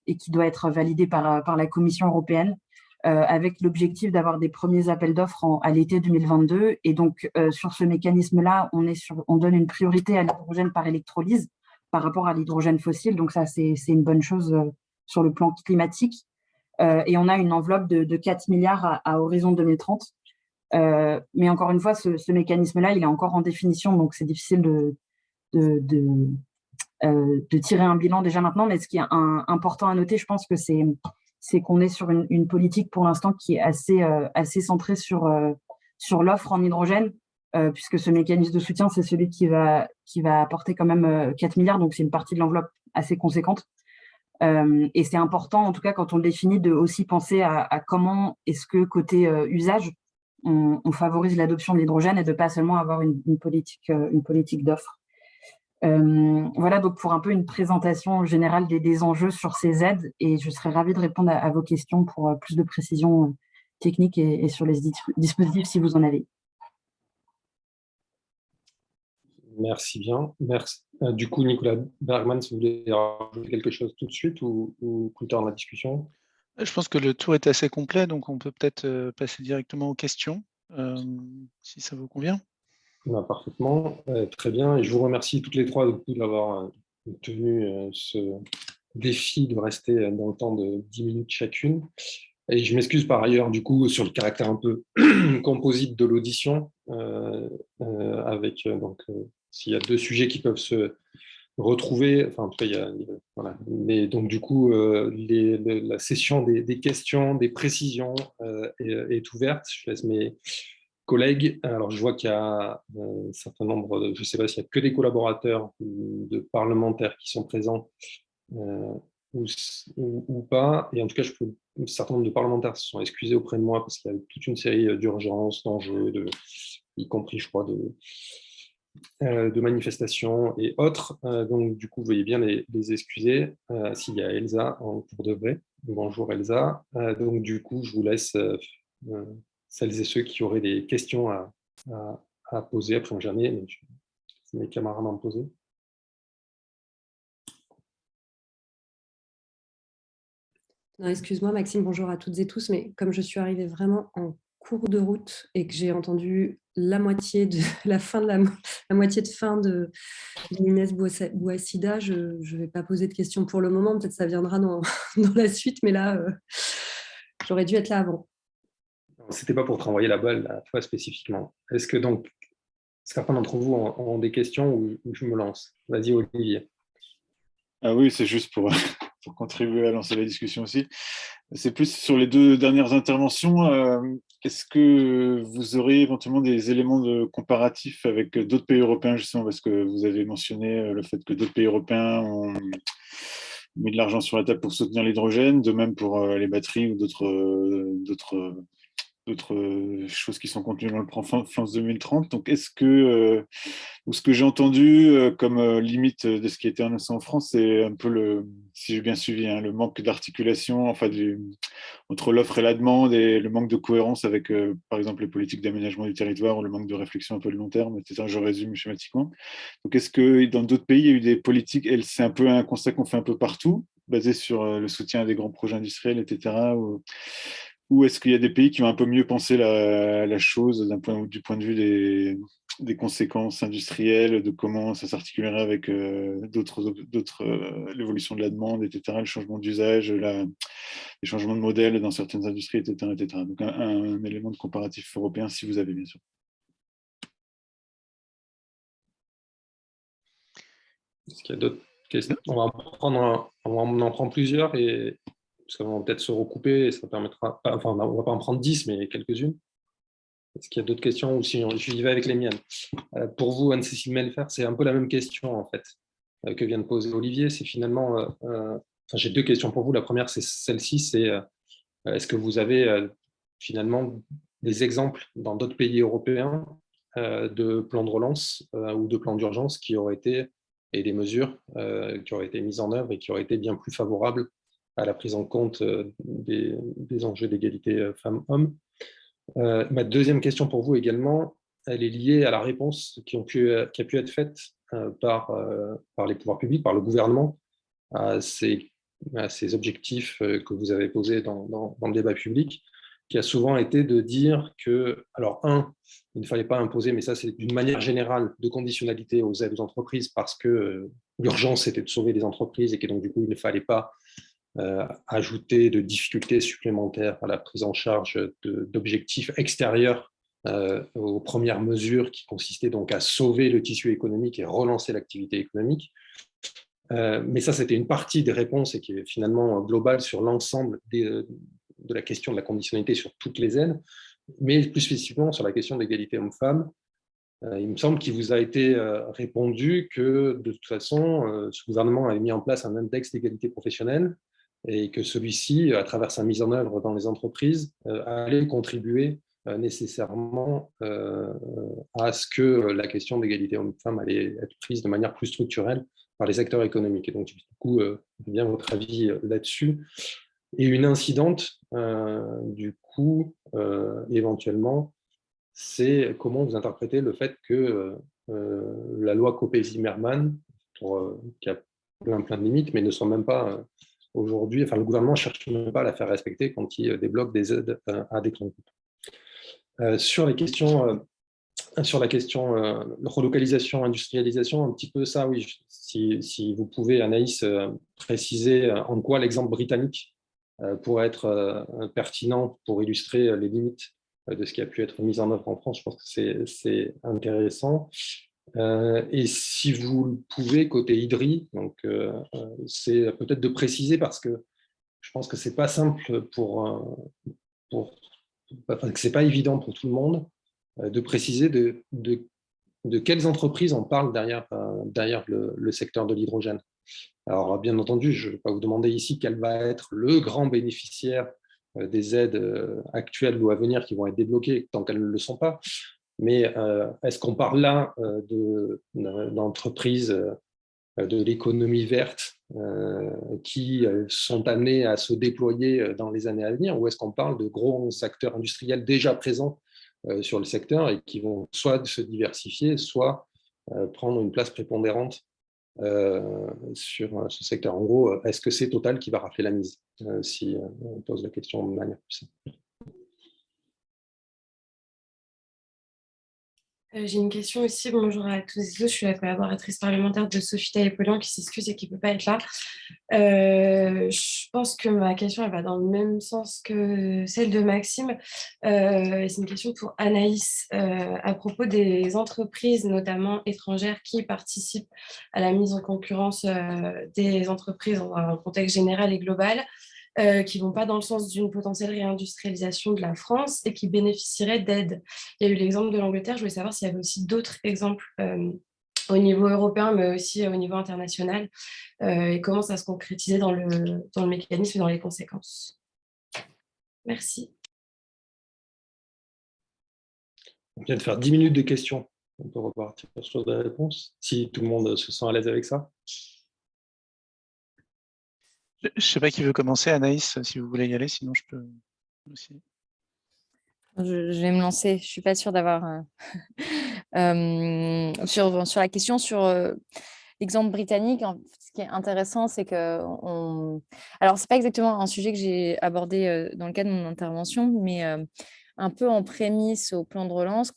et qui doit être validé par la Commission européenne, avec l'objectif d'avoir des premiers appels d'offres à l'été 2022. Et donc, sur ce mécanisme-là, on donne une priorité à l'hydrogène par électrolyse par rapport à l'hydrogène fossile. Donc ça, c'est une bonne chose sur le plan climatique. Et on a une enveloppe de 4 milliards à horizon 2030. Mais encore une fois, ce mécanisme-là, il est encore en définition, donc c'est difficile de tirer un bilan déjà maintenant. Mais ce qui est important à noter, je pense que c'est qu'on est sur une politique pour l'instant qui est assez centrée sur l'offre en hydrogène, puisque ce mécanisme de soutien, c'est celui qui va apporter quand même 4 milliards, donc c'est une partie de l'enveloppe assez conséquente. Et c'est important, en tout cas, quand on le définit, de aussi penser à comment est-ce que côté usage, on favorise l'adoption de l'hydrogène et de pas seulement avoir une politique d'offre. Voilà donc pour un peu une présentation générale des enjeux sur ces aides, et je serais ravie de répondre à vos questions pour plus de précisions techniques et sur les dispositifs si vous en avez. Merci bien. Merci. Du coup, Nicolas Bergman, si vous voulez rajouter quelque chose tout de suite ou plus tard dans la discussion? Je pense que le tour est assez complet, donc on peut peut-être passer directement aux questions, si ça vous convient. Parfaitement, très bien. Et je vous remercie toutes les trois d'avoir tenu ce défi de rester dans le temps de 10 minutes chacune. Et je m'excuse par ailleurs du coup sur le caractère un peu composite de l'audition, avec donc s'il y a deux sujets qui peuvent se retrouver, enfin en tout cas voilà. Mais donc du coup la session des questions, des précisions est ouverte. Je laisse mes collègues. Alors, je vois qu'il y a un certain nombre, je ne sais pas s'il n'y a que des collaborateurs ou de parlementaires qui sont présents ou pas. Et en tout cas, un certain nombre de parlementaires se sont excusés auprès de moi parce qu'il y a toute une série d'urgences, d'enjeux, y compris, je crois, de manifestations et autres. Donc, du coup, vous voyez bien les excuser. S'il y a Elsa, pour de vrai. Bonjour Elsa. Donc, du coup, je vous laisse celles et ceux qui auraient des questions à poser. Après, j'en ai, mais mes camarades en poser. Excuse-moi Maxime, bonjour à toutes et tous, mais comme je suis arrivée vraiment en cours de route et que j'ai entendu la moitié de la moitié de fin de Inès Bouassida, je ne vais pas poser de questions pour le moment, peut-être ça viendra dans la suite, mais là, j'aurais dû être là avant. C'était pas pour te renvoyer la balle à toi spécifiquement. Est-ce que donc certains d'entre vous ont des questions ou je me lance? Vas-y Olivier. Ah oui, c'est juste pour contribuer à lancer la discussion aussi. C'est plus sur les deux dernières interventions. Est-ce que vous aurez éventuellement des éléments de comparatif avec d'autres pays européens, justement, parce que vous avez mentionné le fait que d'autres pays européens ont mis de l'argent sur la table pour soutenir l'hydrogène, de même pour les batteries ou d'autres choses qui sont contenues dans le plan France 2030. Donc, est-ce que ce que j'ai entendu comme limite de ce qui a été annoncé en France, c'est un peu si j'ai bien suivi, le manque d'articulation entre l'offre et la demande et le manque de cohérence avec, par exemple, les politiques d'aménagement du territoire ou le manque de réflexion un peu de long terme, etc. Je résume schématiquement. Donc, est-ce que dans d'autres pays, il y a eu des politiques, et c'est un peu un constat qu'on fait un peu partout, basé sur le soutien à des grands projets industriels, etc. Ou est-ce qu'il y a des pays qui ont un peu mieux pensé la chose du point de vue des conséquences industrielles, de comment ça s'articulerait avec l'évolution de la demande, etc., le changement d'usage, les changements de modèle dans certaines industries, etc. etc. Donc un élément de comparatif européen, si vous avez, bien sûr. Est-ce qu'il y a d'autres questions? On en prend plusieurs, parce qu'on va peut-être se recouper, et ça permettra, enfin on ne va pas en prendre 10, mais quelques-unes. Est-ce qu'il y a d'autres questions ou si je y vais avec les miennes? Pour vous, Anne-Cécile Melfer, c'est un peu la même question en fait que vient de poser Olivier. C'est finalement, j'ai deux questions pour vous. La première, c'est celle-ci, c'est est-ce que vous avez finalement des exemples dans d'autres pays européens de plans de relance ou de plans d'urgence qui auraient été, et des mesures qui auraient été mises en œuvre et qui auraient été bien plus favorables à la prise en compte des enjeux d'égalité femmes-hommes. Ma deuxième question pour vous également, elle est liée à la réponse qui a pu être faite par les pouvoirs publics, par le gouvernement, à ces objectifs que vous avez posés dans le débat public, qui a souvent été de dire que, alors il ne fallait pas imposer, mais ça c'est d'une manière générale, de conditionnalité aux aides aux entreprises parce que l'urgence était de sauver les entreprises et que donc du coup il ne fallait pas ajouter de difficultés supplémentaires à la prise en charge d'objectifs extérieurs aux premières mesures qui consistaient donc à sauver le tissu économique et relancer l'activité économique. Mais ça, c'était une partie des réponses et qui est finalement globale sur l'ensemble de la question de la conditionnalité sur toutes les aides, mais plus spécifiquement sur la question de l'égalité homme-femme. Il me semble qu'il vous a été répondu que de toute façon, ce gouvernement avait mis en place un index d'égalité professionnelle et que celui-ci, à travers sa mise en œuvre dans les entreprises, allait contribuer nécessairement à ce que la question d'égalité homme-femme allait être prise de manière plus structurelle par les acteurs économiques. Et donc, du coup, bien votre avis là-dessus. Et une incidente, du coup, éventuellement, c'est comment vous interprétez le fait que la loi Copé-Zimmermann, qui a plein de limites, mais ne sont même pas aujourd'hui, enfin le gouvernement ne cherche même pas à la faire respecter quand il débloque des aides à des grands groupes. Sur la question relocalisation, industrialisation, un petit peu ça, oui, si vous pouvez, Anaïs, préciser en quoi l'exemple britannique pourrait être pertinent pour illustrer les limites de ce qui a pu être mis en œuvre en France. Je pense que c'est intéressant. Et si vous le pouvez, côté IDRI, donc c'est peut-être de préciser parce que je pense que c'est pas simple enfin, que c'est pas évident pour tout le monde de préciser de quelles entreprises on parle derrière le secteur de l'hydrogène. Alors, bien entendu, je ne vais pas vous demander ici quel va être le grand bénéficiaire des aides actuelles ou à venir qui vont être débloquées tant qu'elles ne le sont pas. Mais est-ce qu'on parle là d'entreprises de l'économie verte qui sont amenées à se déployer dans les années à venir, ou est-ce qu'on parle de gros acteurs industriels déjà présents sur le secteur et qui vont soit se diversifier, soit prendre une place prépondérante sur ce secteur? En gros, est-ce que c'est Total qui va rafler la mise si on pose la question de manière plus simple? J'ai une question aussi. Bonjour à tous et tous. Je suis la collaboratrice parlementaire de Sophie Taillé-Polian qui s'excuse et qui ne peut pas être là. Je pense que ma question elle va dans le même sens que celle de Maxime. C'est une question pour Anaïs à propos des entreprises, notamment étrangères, qui participent à la mise en concurrence des entreprises dans un contexte général et global. Qui ne vont pas dans le sens d'une potentielle réindustrialisation de la France et qui bénéficieraient d'aides. Il y a eu l'exemple de l'Angleterre. Je voulais savoir s'il y avait aussi d'autres exemples au niveau européen, mais aussi au niveau international, et comment ça se concrétisait dans le mécanisme et dans les conséquences. Merci. On vient de faire 10 minutes de questions. On peut repartir sur des réponses, si tout le monde se sent à l'aise avec ça. Je ne sais pas qui veut commencer, Anaïs, si vous voulez y aller, sinon je peux aussi. Je vais me lancer. Je ne suis pas sûre d'avoir... sur la question sur l'exemple britannique, ce qui est intéressant, c'est que... Alors, ce n'est pas exactement un sujet que j'ai abordé dans le cadre de mon intervention, mais un peu en prémisse au plan de relance,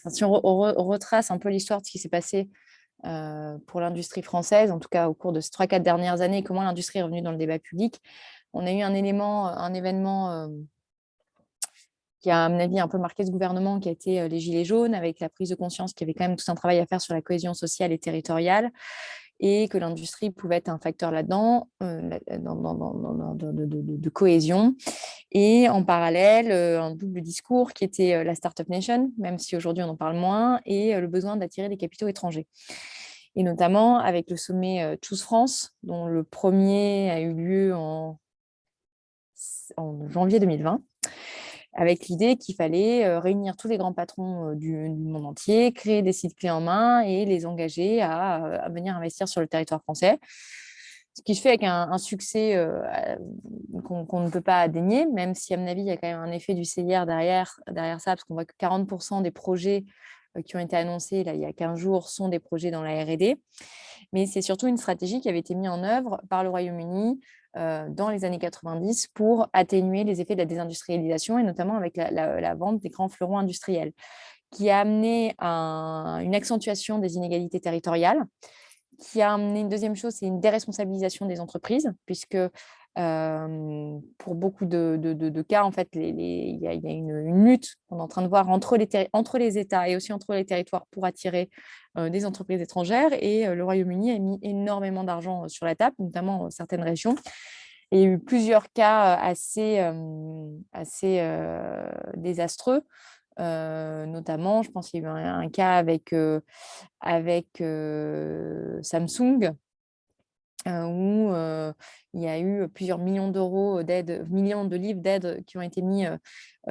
si on retrace un peu l'histoire de ce qui s'est passé pour l'industrie française, en tout cas au cours de ces 3-4 dernières années, comment l'industrie est revenue dans le débat public. On a eu un événement qui a, à mon avis, un peu marqué ce gouvernement, qui a été les Gilets jaunes, avec la prise de conscience qu'il y avait quand même tout un travail à faire sur la cohésion sociale et territoriale, et que l'industrie pouvait être un facteur là-dedans, de cohésion. Et en parallèle, un double discours qui était la Startup Nation, même si aujourd'hui on en parle moins, et le besoin d'attirer des capitaux étrangers. Et notamment avec le sommet Choose France, dont le premier a eu lieu en janvier 2020, avec l'idée qu'il fallait réunir tous les grands patrons du monde entier, créer des sites clés en main et les engager à venir investir sur le territoire français. Ce qui se fait avec un succès qu'on ne peut pas dénier, même si, à mon avis, il y a quand même un effet du CIR derrière ça, parce qu'on voit que 40% des projets qui ont été annoncés là, il y a 15 jours sont des projets dans la R&D. Mais c'est surtout une stratégie qui avait été mise en œuvre par le Royaume-Uni dans les années 90 pour atténuer les effets de la désindustrialisation, et notamment avec la vente des grands fleurons industriels, qui a amené une accentuation des inégalités territoriales, qui a amené une deuxième chose, c'est une déresponsabilisation des entreprises, puisque pour beaucoup de cas, en fait, il y a une lutte qu'on est en train de voir entre les États et aussi entre les territoires pour attirer des entreprises étrangères. Et le Royaume-Uni a mis énormément d'argent sur la table, notamment dans certaines régions. Et il y a eu plusieurs cas assez désastreux. Notamment, je pense qu'il y a eu un cas avec Samsung, où il y a eu plusieurs millions d'euros d'aide, millions de livres d'aide qui ont été mis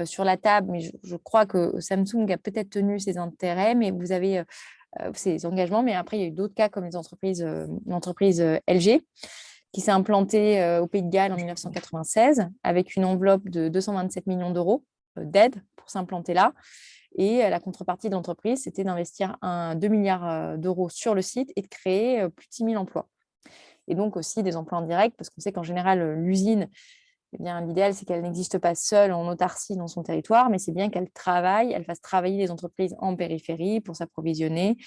sur la table. Mais je crois que Samsung a peut-être tenu ses intérêts, mais vous avez ses engagements. Mais après, il y a eu d'autres cas comme l'entreprise LG, qui s'est implantée au Pays de Galles en 1996 avec une enveloppe de 227 millions d'euros d'aide pour s'implanter là. Et la contrepartie de l'entreprise, c'était d'investir 2 milliards d'euros sur le site et de créer plus de 6 000 emplois. Et donc aussi des emplois indirects, parce qu'on sait qu'en général, l'usine, eh bien, l'idéal, c'est qu'elle n'existe pas seule en autarcie dans son territoire, mais c'est bien qu'elle fasse travailler les entreprises en périphérie pour s'approvisionner,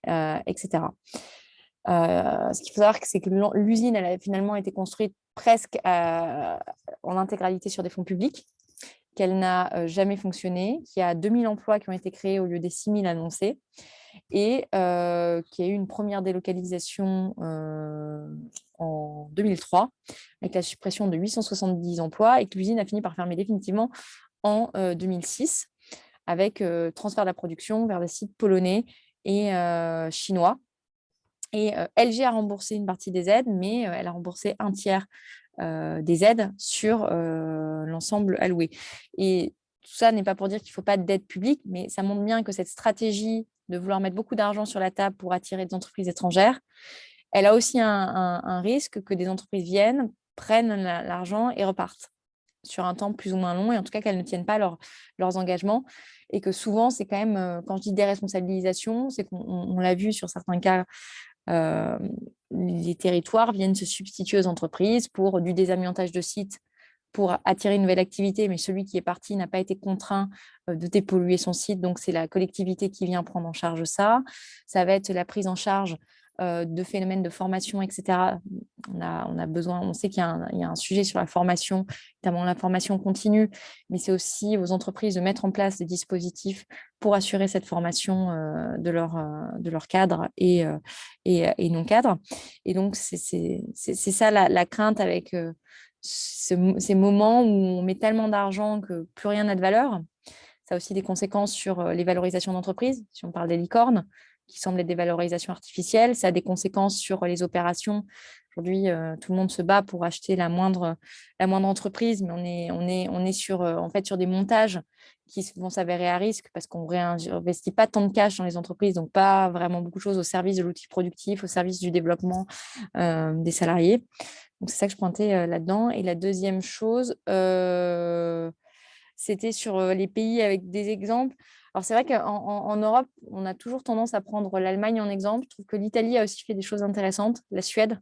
etc. Ce qu'il faut savoir, c'est que l'usine, elle a finalement été construite presque en intégralité sur des fonds publics, qu'elle n'a jamais fonctionné, qu'il y a 2000 emplois qui ont été créés au lieu des 6000 annoncés, et qu'il y a eu une première délocalisation en 2003 avec la suppression de 870 emplois, et que l'usine a fini par fermer définitivement en 2006 avec transfert de la production vers des sites polonais et chinois. Et LG a remboursé une partie des aides, mais elle a remboursé un tiers des aides sur l'ensemble alloué. Et tout ça n'est pas pour dire qu'il ne faut pas d'aide publique, mais ça montre bien que cette stratégie de vouloir mettre beaucoup d'argent sur la table pour attirer des entreprises étrangères, elle a aussi un risque que des entreprises viennent, prennent l'argent et repartent sur un temps plus ou moins long, et en tout cas qu'elles ne tiennent pas leurs engagements. Et que souvent, c'est quand même, quand je dis déresponsabilisation, c'est qu'on l'a vu sur certains cas, les territoires viennent se substituer aux entreprises pour du désamiantage de sites, pour attirer une nouvelle activité, mais celui qui est parti n'a pas été contraint de dépolluer son site, donc c'est la collectivité qui vient prendre en charge ça. Ça va être la prise en charge de phénomènes de formation, etc. On a besoin, on sait qu'il y a un sujet sur la formation, notamment la formation continue, mais c'est aussi aux entreprises de mettre en place des dispositifs pour assurer cette formation de leur cadre et non cadre. Et donc, c'est ça la crainte avec ces moments où on met tellement d'argent que plus rien n'a de valeur. Ça a aussi des conséquences sur les valorisations d'entreprises, si on parle des licornes, qui semblent être des valorisations artificielles. Ça a des conséquences sur les opérations. Aujourd'hui, tout le monde se bat pour acheter la moindre entreprise, mais on est sur des montages qui vont s'avérer à risque parce qu'on ne réinvestit pas tant de cash dans les entreprises, donc pas vraiment beaucoup de choses au service de l'outil productif, au service du développement des salariés. Donc, c'est ça que je pointais là-dedans. Et la deuxième chose, c'était sur les pays avec des exemples. Alors, c'est vrai qu'en Europe, on a toujours tendance à prendre l'Allemagne en exemple. Je trouve que l'Italie a aussi fait des choses intéressantes. La Suède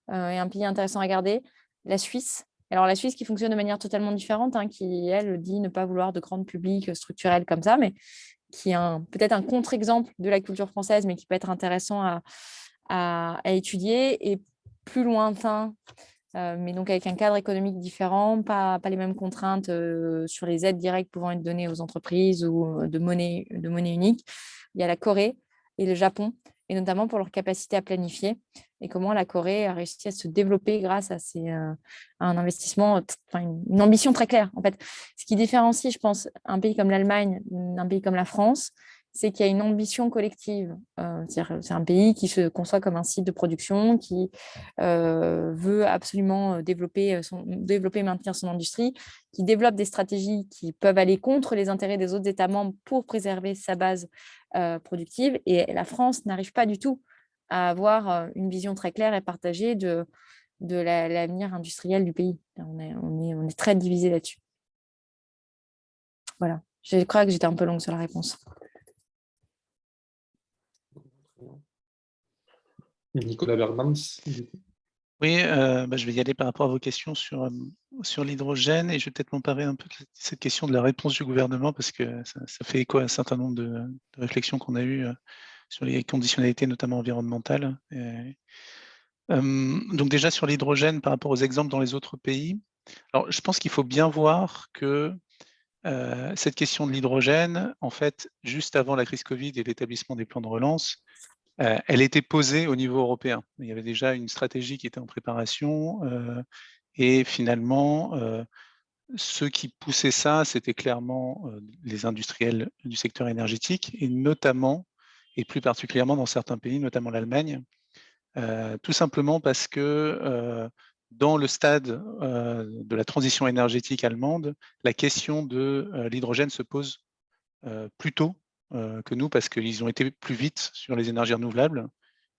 est un pays intéressant à regarder. La Suisse. Alors, la Suisse qui fonctionne de manière totalement différente, qui, elle, dit ne pas vouloir de grandes publics structurelles comme ça, mais qui est peut-être un contre-exemple de la culture française, mais qui peut être intéressant à étudier. Et plus lointain, mais donc avec un cadre économique différent, pas les mêmes contraintes sur les aides directes pouvant être données aux entreprises ou de monnaie unique. Il y a la Corée et le Japon, et notamment pour leur capacité à planifier, et comment la Corée a réussi à se développer grâce à un investissement, une ambition très claire. En fait, ce qui différencie, je pense, un pays comme l'Allemagne d'un pays comme la France, c'est qu'il y a une ambition collective. C'est un pays qui se conçoit comme un site de production, qui veut absolument développer et maintenir son industrie, qui développe des stratégies qui peuvent aller contre les intérêts des autres États membres pour préserver sa base productive. Et la France n'arrive pas du tout à avoir une vision très claire et partagée de l'avenir industriel du pays. On est très divisé là-dessus. Voilà. Je crois que j'étais un peu longue sur la réponse. Nicolas Bergmans. Oui, je vais y aller par rapport à vos questions sur l'hydrogène et je vais peut-être m'emparer un peu de cette question de la réponse du gouvernement parce que ça fait écho à un certain nombre de réflexions qu'on a eues sur les conditionnalités, notamment environnementales. Donc déjà sur l'hydrogène par rapport aux exemples dans les autres pays, alors je pense qu'il faut bien voir que cette question de l'hydrogène, en fait, juste avant la crise Covid et l'établissement des plans de relance, elle était posée au niveau européen. Il y avait déjà une stratégie qui était en préparation et finalement, ceux qui poussaient ça, c'était clairement les industriels du secteur énergétique et notamment, et plus particulièrement dans certains pays, notamment l'Allemagne, tout simplement parce que dans le stade de la transition énergétique allemande, la question de l'hydrogène se pose plus tôt que nous parce qu'ils ont été plus vite sur les énergies renouvelables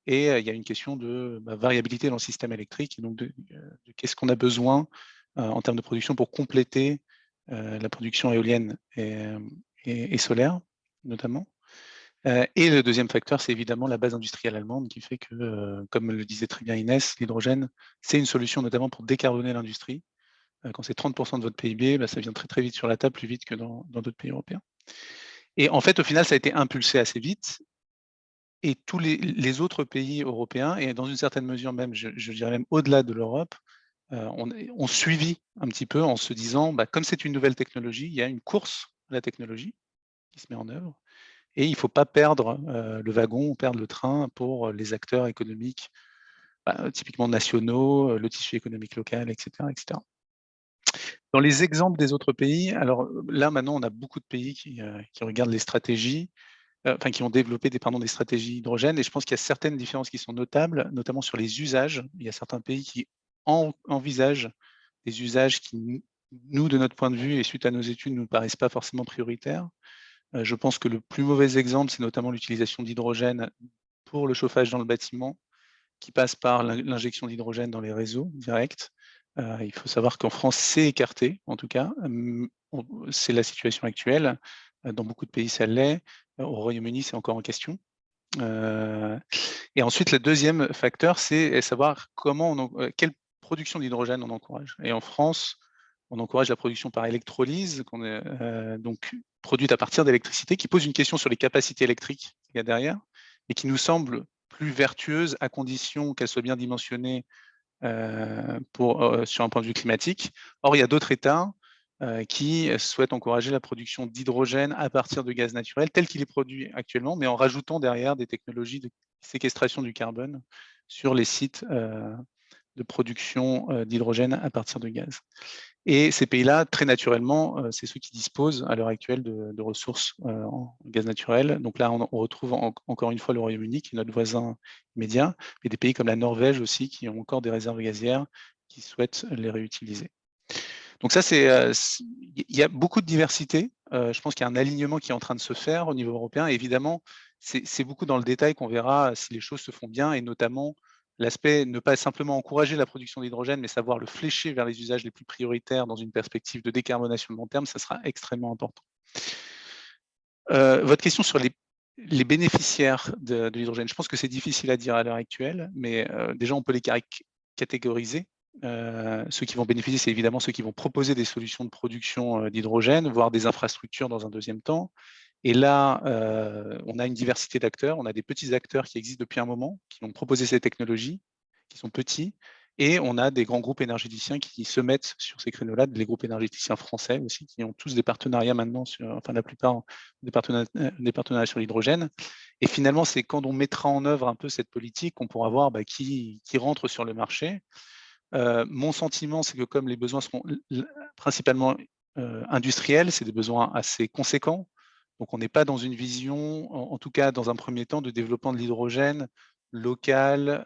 et il y a une question de variabilité dans le système électrique et donc de qu'est-ce qu'on a besoin en termes de production pour compléter la production éolienne et solaire notamment. Et le deuxième facteur, c'est évidemment la base industrielle allemande qui fait que, comme le disait très bien Inès, l'hydrogène, c'est une solution notamment pour décarboner l'industrie. Quand c'est 30% de votre PIB, ça vient très très vite sur la table, plus vite que dans d'autres pays européens. Et en fait, au final, ça a été impulsé assez vite. Et tous les autres pays européens, et dans une certaine mesure même, je dirais même au-delà de l'Europe, ont suivi un petit peu en se disant, comme c'est une nouvelle technologie, il y a une course à la technologie qui se met en œuvre. Et il ne faut pas perdre le wagon, perdre le train pour les acteurs économiques, typiquement nationaux, le tissu économique local, etc., etc. Dans les exemples des autres pays, alors là maintenant on a beaucoup de pays qui regardent les stratégies, qui ont développé des stratégies hydrogène, et je pense qu'il y a certaines différences qui sont notables, notamment sur les usages. Il y a certains pays qui envisagent des usages qui, nous, de notre point de vue, et suite à nos études, ne nous paraissent pas forcément prioritaires. Je pense que le plus mauvais exemple, c'est notamment l'utilisation d'hydrogène pour le chauffage dans le bâtiment, qui passe par l'injection d'hydrogène dans les réseaux directs. Il faut savoir qu'en France, c'est écarté, en tout cas. C'est la situation actuelle. Dans beaucoup de pays, ça l'est. Au Royaume-Uni, c'est encore en question. Et ensuite, le deuxième facteur, c'est savoir quelle production d'hydrogène on encourage. Et en France, on encourage la production par électrolyse, donc produite à partir d'électricité, qui pose une question sur les capacités électriques qu'il y a derrière, et qui nous semble plus vertueuse à condition qu'elle soit bien dimensionnée sur un point de vue climatique. Or, il y a d'autres États qui souhaitent encourager la production d'hydrogène à partir de gaz naturel, tel qu'il est produit actuellement, mais en rajoutant derrière des technologies de séquestration du carbone sur les sites de production d'hydrogène à partir de gaz. Et ces pays-là, très naturellement, c'est ceux qui disposent à l'heure actuelle de ressources en gaz naturel. Donc là, on retrouve encore une fois le Royaume-Uni, qui est notre voisin immédiat, et des pays comme la Norvège aussi, qui ont encore des réserves gazières, qui souhaitent les réutiliser. Donc ça, il y a beaucoup de diversité. Je pense qu'il y a un alignement qui est en train de se faire au niveau européen. Et évidemment, c'est beaucoup dans le détail qu'on verra si les choses se font bien, et notamment l'aspect ne pas simplement encourager la production d'hydrogène, mais savoir le flécher vers les usages les plus prioritaires dans une perspective de décarbonation de long terme, ça sera extrêmement important. Votre question sur les bénéficiaires de l'hydrogène, je pense que c'est difficile à dire à l'heure actuelle, mais déjà on peut les catégoriser. Ceux qui vont bénéficier, c'est évidemment ceux qui vont proposer des solutions de production d'hydrogène, voire des infrastructures dans un deuxième temps. Et là, on a une diversité d'acteurs. On a des petits acteurs qui existent depuis un moment, qui ont proposé ces technologies, qui sont petits. Et on a des grands groupes énergéticiens qui se mettent sur ces créneaux-là, les groupes énergéticiens français aussi, qui ont tous des partenariats maintenant, la plupart des partenariats sur l'hydrogène. Et finalement, c'est quand on mettra en œuvre un peu cette politique qu'on pourra voir qui rentre sur le marché. Mon sentiment, c'est que comme les besoins seront principalement industriels, c'est des besoins assez conséquents. Donc, on n'est pas dans une vision, en tout cas dans un premier temps, de développement de l'hydrogène local.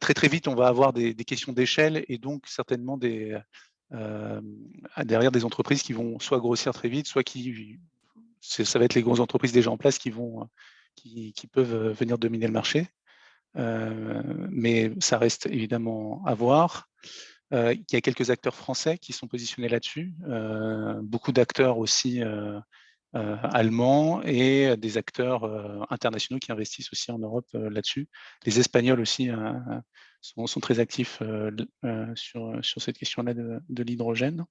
Très, très vite, on va avoir des questions d'échelle et donc certainement derrière des entreprises qui vont soit grossir très vite, soit ça va être les grosses entreprises déjà en place qui peuvent venir dominer le marché. Mais ça reste évidemment à voir. Il y a quelques acteurs français qui sont positionnés là-dessus, beaucoup d'acteurs aussi allemands et des acteurs internationaux qui investissent aussi en Europe là-dessus. Les Espagnols aussi sont très actifs sur cette question-là de l'hydrogène.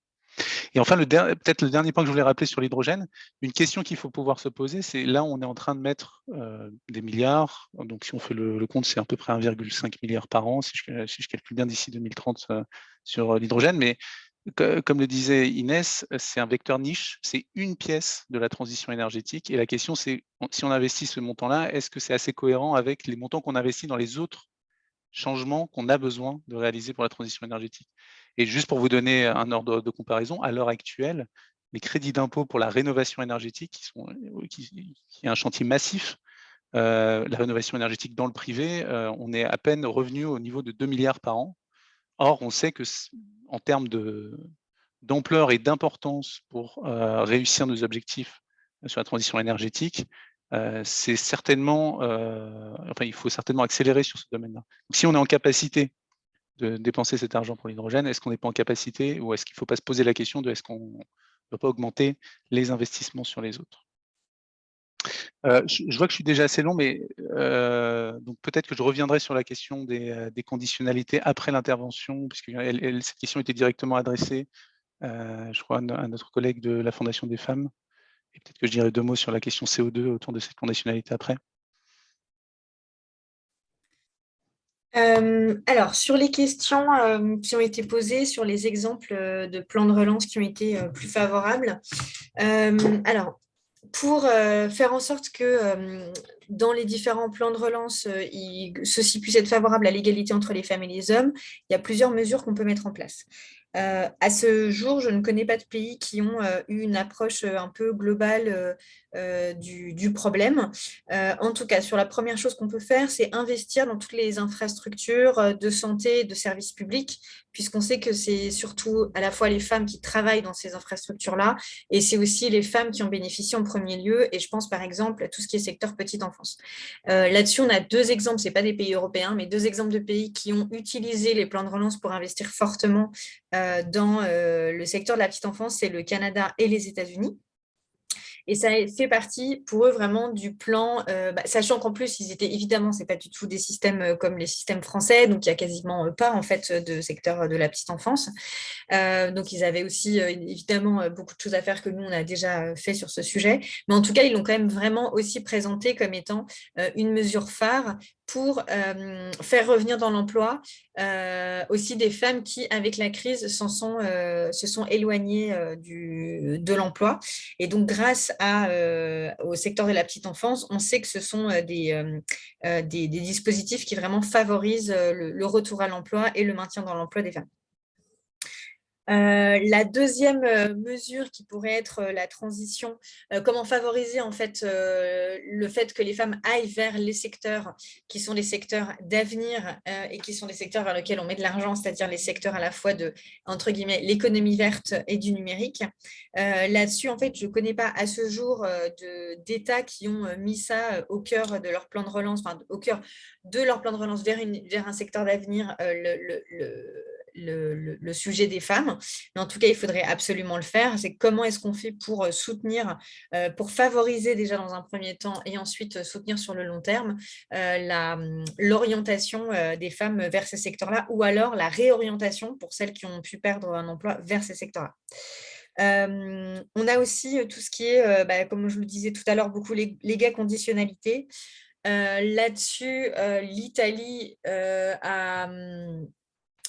Et enfin, peut-être le dernier point que je voulais rappeler sur l'hydrogène, une question qu'il faut pouvoir se poser, c'est là, on est en train de mettre des milliards. Donc, si on fait le compte, c'est à peu près 1,5 milliard par an, si je calcule bien d'ici 2030 sur l'hydrogène. Mais comme le disait Inès, c'est un vecteur niche, c'est une pièce de la transition énergétique. Et la question, c'est si on investit ce montant-là, est-ce que c'est assez cohérent avec les montants qu'on investit dans les autres changements qu'on a besoin de réaliser pour la transition énergétique? Et juste pour vous donner un ordre de comparaison, à l'heure actuelle, les crédits d'impôt pour la rénovation énergétique, qui est un chantier massif, la rénovation énergétique dans le privé, on est à peine revenu au niveau de 2 milliards par an. Or, on sait que en termes d'ampleur et d'importance pour réussir nos objectifs sur la transition énergétique, c'est certainement, il faut certainement accélérer sur ce domaine-là. Si on est en capacité de dépenser cet argent pour l'hydrogène, est-ce qu'on n'est pas en capacité ou est-ce qu'il ne faut pas se poser la question de est-ce qu'on ne doit pas augmenter les investissements sur les autres? Je vois que je suis déjà assez long, mais donc peut-être que je reviendrai sur la question des conditionnalités après l'intervention, puisque cette question était directement adressée, je crois, à notre collègue de la Fondation des femmes. Et peut-être que je dirai 2 mots sur la question CO2 autour de cette conditionnalité après. Alors, sur les questions qui ont été posées, sur les exemples de plans de relance qui ont été plus favorables, alors, pour faire en sorte que dans les différents plans de relance, ceux-ci puissent être favorables à l'égalité entre les femmes et les hommes, il y a plusieurs mesures qu'on peut mettre en place. À ce jour, je ne connais pas de pays qui ont eu une approche un peu globale du problème. En tout cas, sur la première chose qu'on peut faire, c'est investir dans toutes les infrastructures de santé et de services publics, puisqu'on sait que c'est surtout à la fois les femmes qui travaillent dans ces infrastructures-là, et c'est aussi les femmes qui en bénéficient en premier lieu, et je pense par exemple à tout ce qui est secteur petite enfance. Là-dessus, on a 2 exemples, ce n'est pas des pays européens, mais 2 exemples de pays qui ont utilisé les plans de relance pour investir fortement dans le secteur de la petite enfance, c'est le Canada et les États-Unis. Et ça fait partie pour eux vraiment du plan, sachant qu'en plus, ils étaient évidemment, ce n'est pas du tout des systèmes comme les systèmes français, donc il n'y a quasiment pas en fait de secteur de la petite enfance. Donc ils avaient aussi évidemment beaucoup de choses à faire que nous, on a déjà fait sur ce sujet. Mais en tout cas, ils l'ont quand même vraiment aussi présenté comme étant une mesure phare pour faire revenir dans l'emploi aussi des femmes qui, avec la crise, se sont éloignées de l'emploi. Et donc, grâce au secteur de la petite enfance, on sait que ce sont des dispositifs qui vraiment favorisent le retour à l'emploi et le maintien dans l'emploi des femmes. La deuxième mesure qui pourrait être la transition, comment favoriser en fait le fait que les femmes aillent vers les secteurs qui sont les secteurs d'avenir et qui sont les secteurs vers lesquels on met de l'argent, c'est-à-dire les secteurs à la fois de, entre guillemets, l'économie verte et du numérique. Là-dessus, en fait, je ne connais pas à ce jour d'États qui ont mis ça au cœur de leur plan de relance, enfin au cœur de leur plan de relance vers un secteur d'avenir, le sujet des femmes, mais en tout cas, il faudrait absolument le faire. C'est comment est-ce qu'on fait pour soutenir, pour favoriser déjà dans un premier temps et ensuite soutenir sur le long terme l'orientation des femmes vers ces secteurs-là ou alors la réorientation pour celles qui ont pu perdre un emploi vers ces secteurs-là. On a aussi tout ce qui est, comme je le disais tout à l'heure, beaucoup les conditionnalités. Là-dessus, l'Italie a...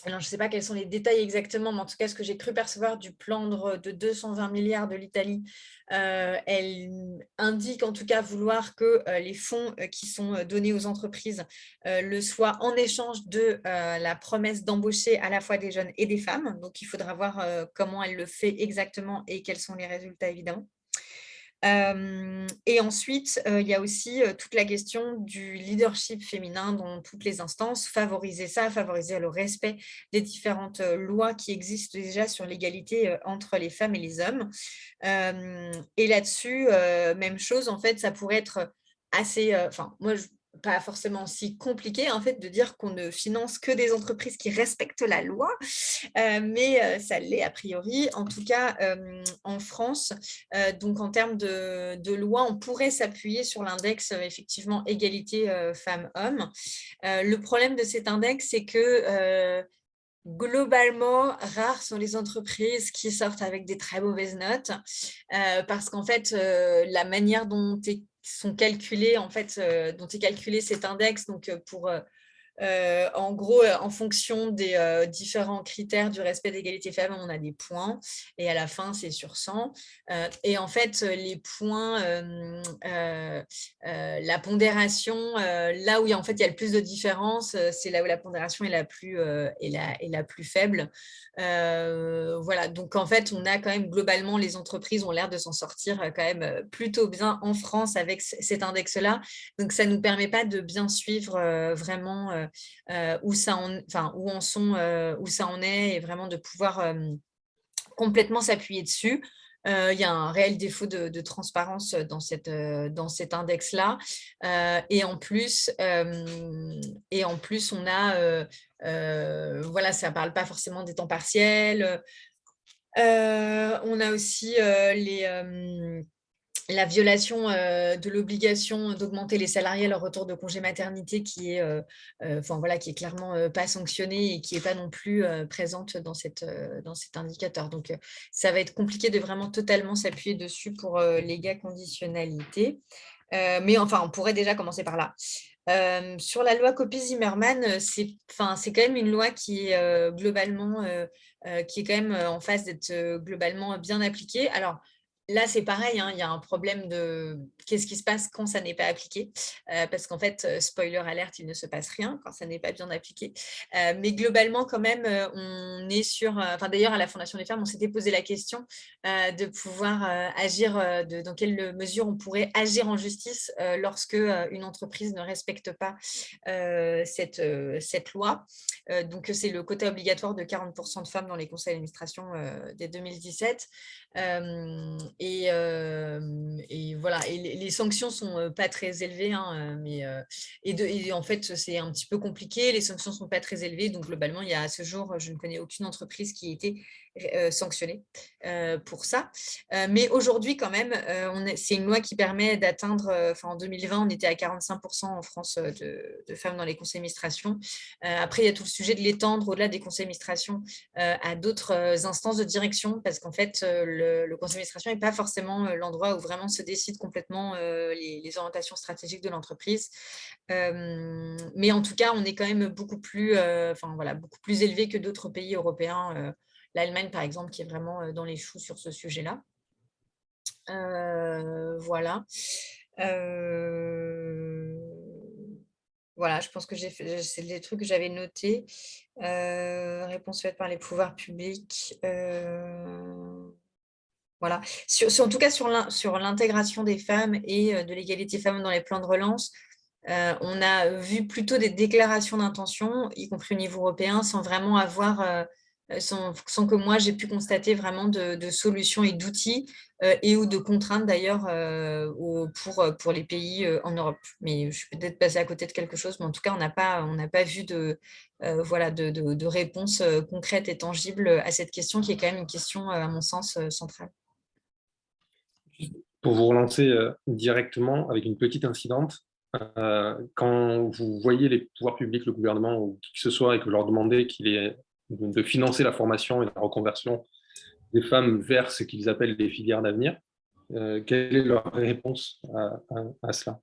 Alors, je ne sais pas quels sont les détails exactement, mais en tout cas, ce que j'ai cru percevoir du plan de 220 milliards de l'Italie, elle indique en tout cas vouloir que les fonds qui sont donnés aux entreprises le soient en échange de la promesse d'embaucher à la fois des jeunes et des femmes. Donc, il faudra voir comment elle le fait exactement et quels sont les résultats, évidemment. Et ensuite, il y a aussi toute la question du leadership féminin dans toutes les instances, favoriser le respect des différentes lois qui existent déjà sur l'égalité entre les femmes et les hommes. Et là-dessus, même chose, en fait, ça pourrait être assez, moi, pas forcément si compliqué en fait de dire qu'on ne finance que des entreprises qui respectent la loi, mais ça l'est a priori. En tout cas, en France, donc en termes de loi, on pourrait s'appuyer sur l'index effectivement égalité femmes-hommes. Le problème de cet index, c'est que globalement, rares sont les entreprises qui sortent avec des très mauvaises notes parce qu'en fait, la manière dont sont calculés, en fait, dont est calculé cet index, donc pour en gros, en fonction des différents critères du respect d'égalité femmes, on a des points et à la fin, c'est sur 100. Et en fait, les points, la pondération, là où en fait, il y a le plus de différence, c'est là où la pondération est la plus faible. Voilà, donc en fait, on a quand même globalement, les entreprises ont l'air de s'en sortir quand même plutôt bien en France avec cet index-là. Donc, ça ne nous permet pas de bien suivre vraiment où ça en est et vraiment de pouvoir complètement s'appuyer dessus. Il y a un réel défaut de transparence dans cet index-là. Et en plus, on a, voilà, ça ne parle pas forcément des temps partiels. On a aussi la violation de l'obligation d'augmenter les salariés à leur retour de congé maternité qui est, qui est clairement pas sanctionnée et qui n'est pas non plus présente dans cet indicateur. Donc, ça va être compliqué de vraiment totalement s'appuyer dessus pour l'égaconditionnalité. Mais enfin, on pourrait déjà commencer par là. Sur la loi Copé-Zimmermann, c'est quand même une loi qui est globalement, qui est quand même en phase d'être globalement bien appliquée. Alors, là, c'est pareil, hein, il y a un problème de qu'est-ce qui se passe quand ça n'est pas appliqué, parce qu'en fait, spoiler alerte, il ne se passe rien quand ça n'est pas bien appliqué. Mais globalement, quand même, on est sur… d'ailleurs, à la Fondation des femmes, on s'était posé la question de pouvoir agir, dans quelle mesure on pourrait agir en justice lorsque une entreprise ne respecte pas cette loi. Donc, c'est le quota obligatoire de 40% de femmes dans les conseils d'administration dès 2017. Et voilà, et les sanctions sont pas très élevées, hein, et en fait, c'est un petit peu compliqué. Les sanctions sont pas très élevées, donc globalement, il y a à ce jour, je ne connais aucune entreprise qui a été sanctionnée pour ça. Mais aujourd'hui, quand même, c'est une loi qui permet d'atteindre, en 2020, on était à 45% en France de femmes dans les conseils d'administration. Après, il y a tout le sujet de l'étendre au-delà des conseils d'administration à d'autres instances de direction, parce qu'en fait, le conseil d'administration n'est pas forcément l'endroit où vraiment se décident complètement les orientations stratégiques de l'entreprise. Mais en tout cas, on est quand même beaucoup plus élevé que d'autres pays européens. L'Allemagne, par exemple, qui est vraiment dans les choux sur ce sujet-là. Voilà. Voilà, je pense que c'est des trucs que j'avais notés. Réponse faite par les pouvoirs publics. Voilà. En tout cas, sur l'intégration des femmes et de l'égalité femmes dans les plans de relance, on a vu plutôt des déclarations d'intention, y compris au niveau européen, sans vraiment avoir… sans que moi j'ai pu constater vraiment de solutions et d'outils et ou de contraintes d'ailleurs pour les pays en Europe. Mais je suis peut-être passée à côté de quelque chose, mais en tout cas, on n'a pas vu de réponse concrète et tangible à cette question qui est quand même une question, à mon sens, centrale. Pour vous relancer directement avec une petite incidente, quand vous voyez les pouvoirs publics, le gouvernement ou qui que ce soit, et que vous leur demandez de financer la formation et la reconversion des femmes vers ce qu'ils appellent les filières d'avenir, quelle est leur réponse à cela?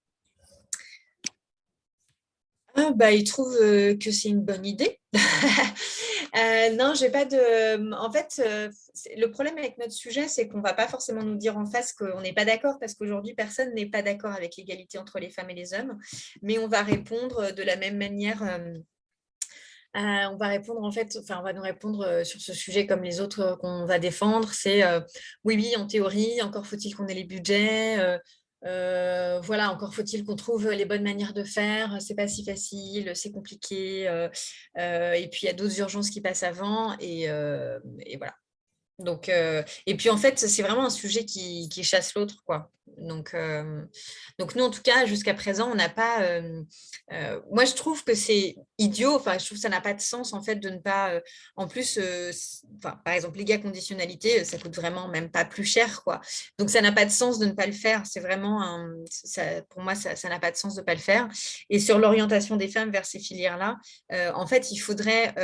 Ils trouvent que c'est une bonne idée. Non, j'ai pas de… En fait, le problème avec notre sujet, c'est qu'on ne va pas forcément nous dire en face qu'on n'est pas d'accord, parce qu'aujourd'hui, personne n'est pas d'accord avec l'égalité entre les femmes et les hommes, mais on va répondre de la même manière On va répondre en fait, enfin on va nous répondre sur ce sujet comme les autres qu'on va défendre. C'est oui, en théorie, encore faut-il qu'on ait les budgets. Voilà, encore faut-il qu'on trouve les bonnes manières de faire. C'est pas si facile, c'est compliqué. Et puis il y a d'autres urgences qui passent avant. Et voilà. Donc, et puis en fait, c'est vraiment un sujet qui chasse l'autre, quoi. Donc nous, en tout cas, jusqu'à présent, on n'a pas. Moi, je trouve que c'est idiot. Enfin, je trouve que ça n'a pas de sens en fait de ne pas. En plus, par exemple, les gars conditionnalité, ça coûte vraiment même pas plus cher, quoi. Donc, ça n'a pas de sens de ne pas le faire. C'est vraiment pour moi, ça n'a pas de sens de ne pas le faire. Et sur l'orientation des femmes vers ces filières-là, en fait, il faudrait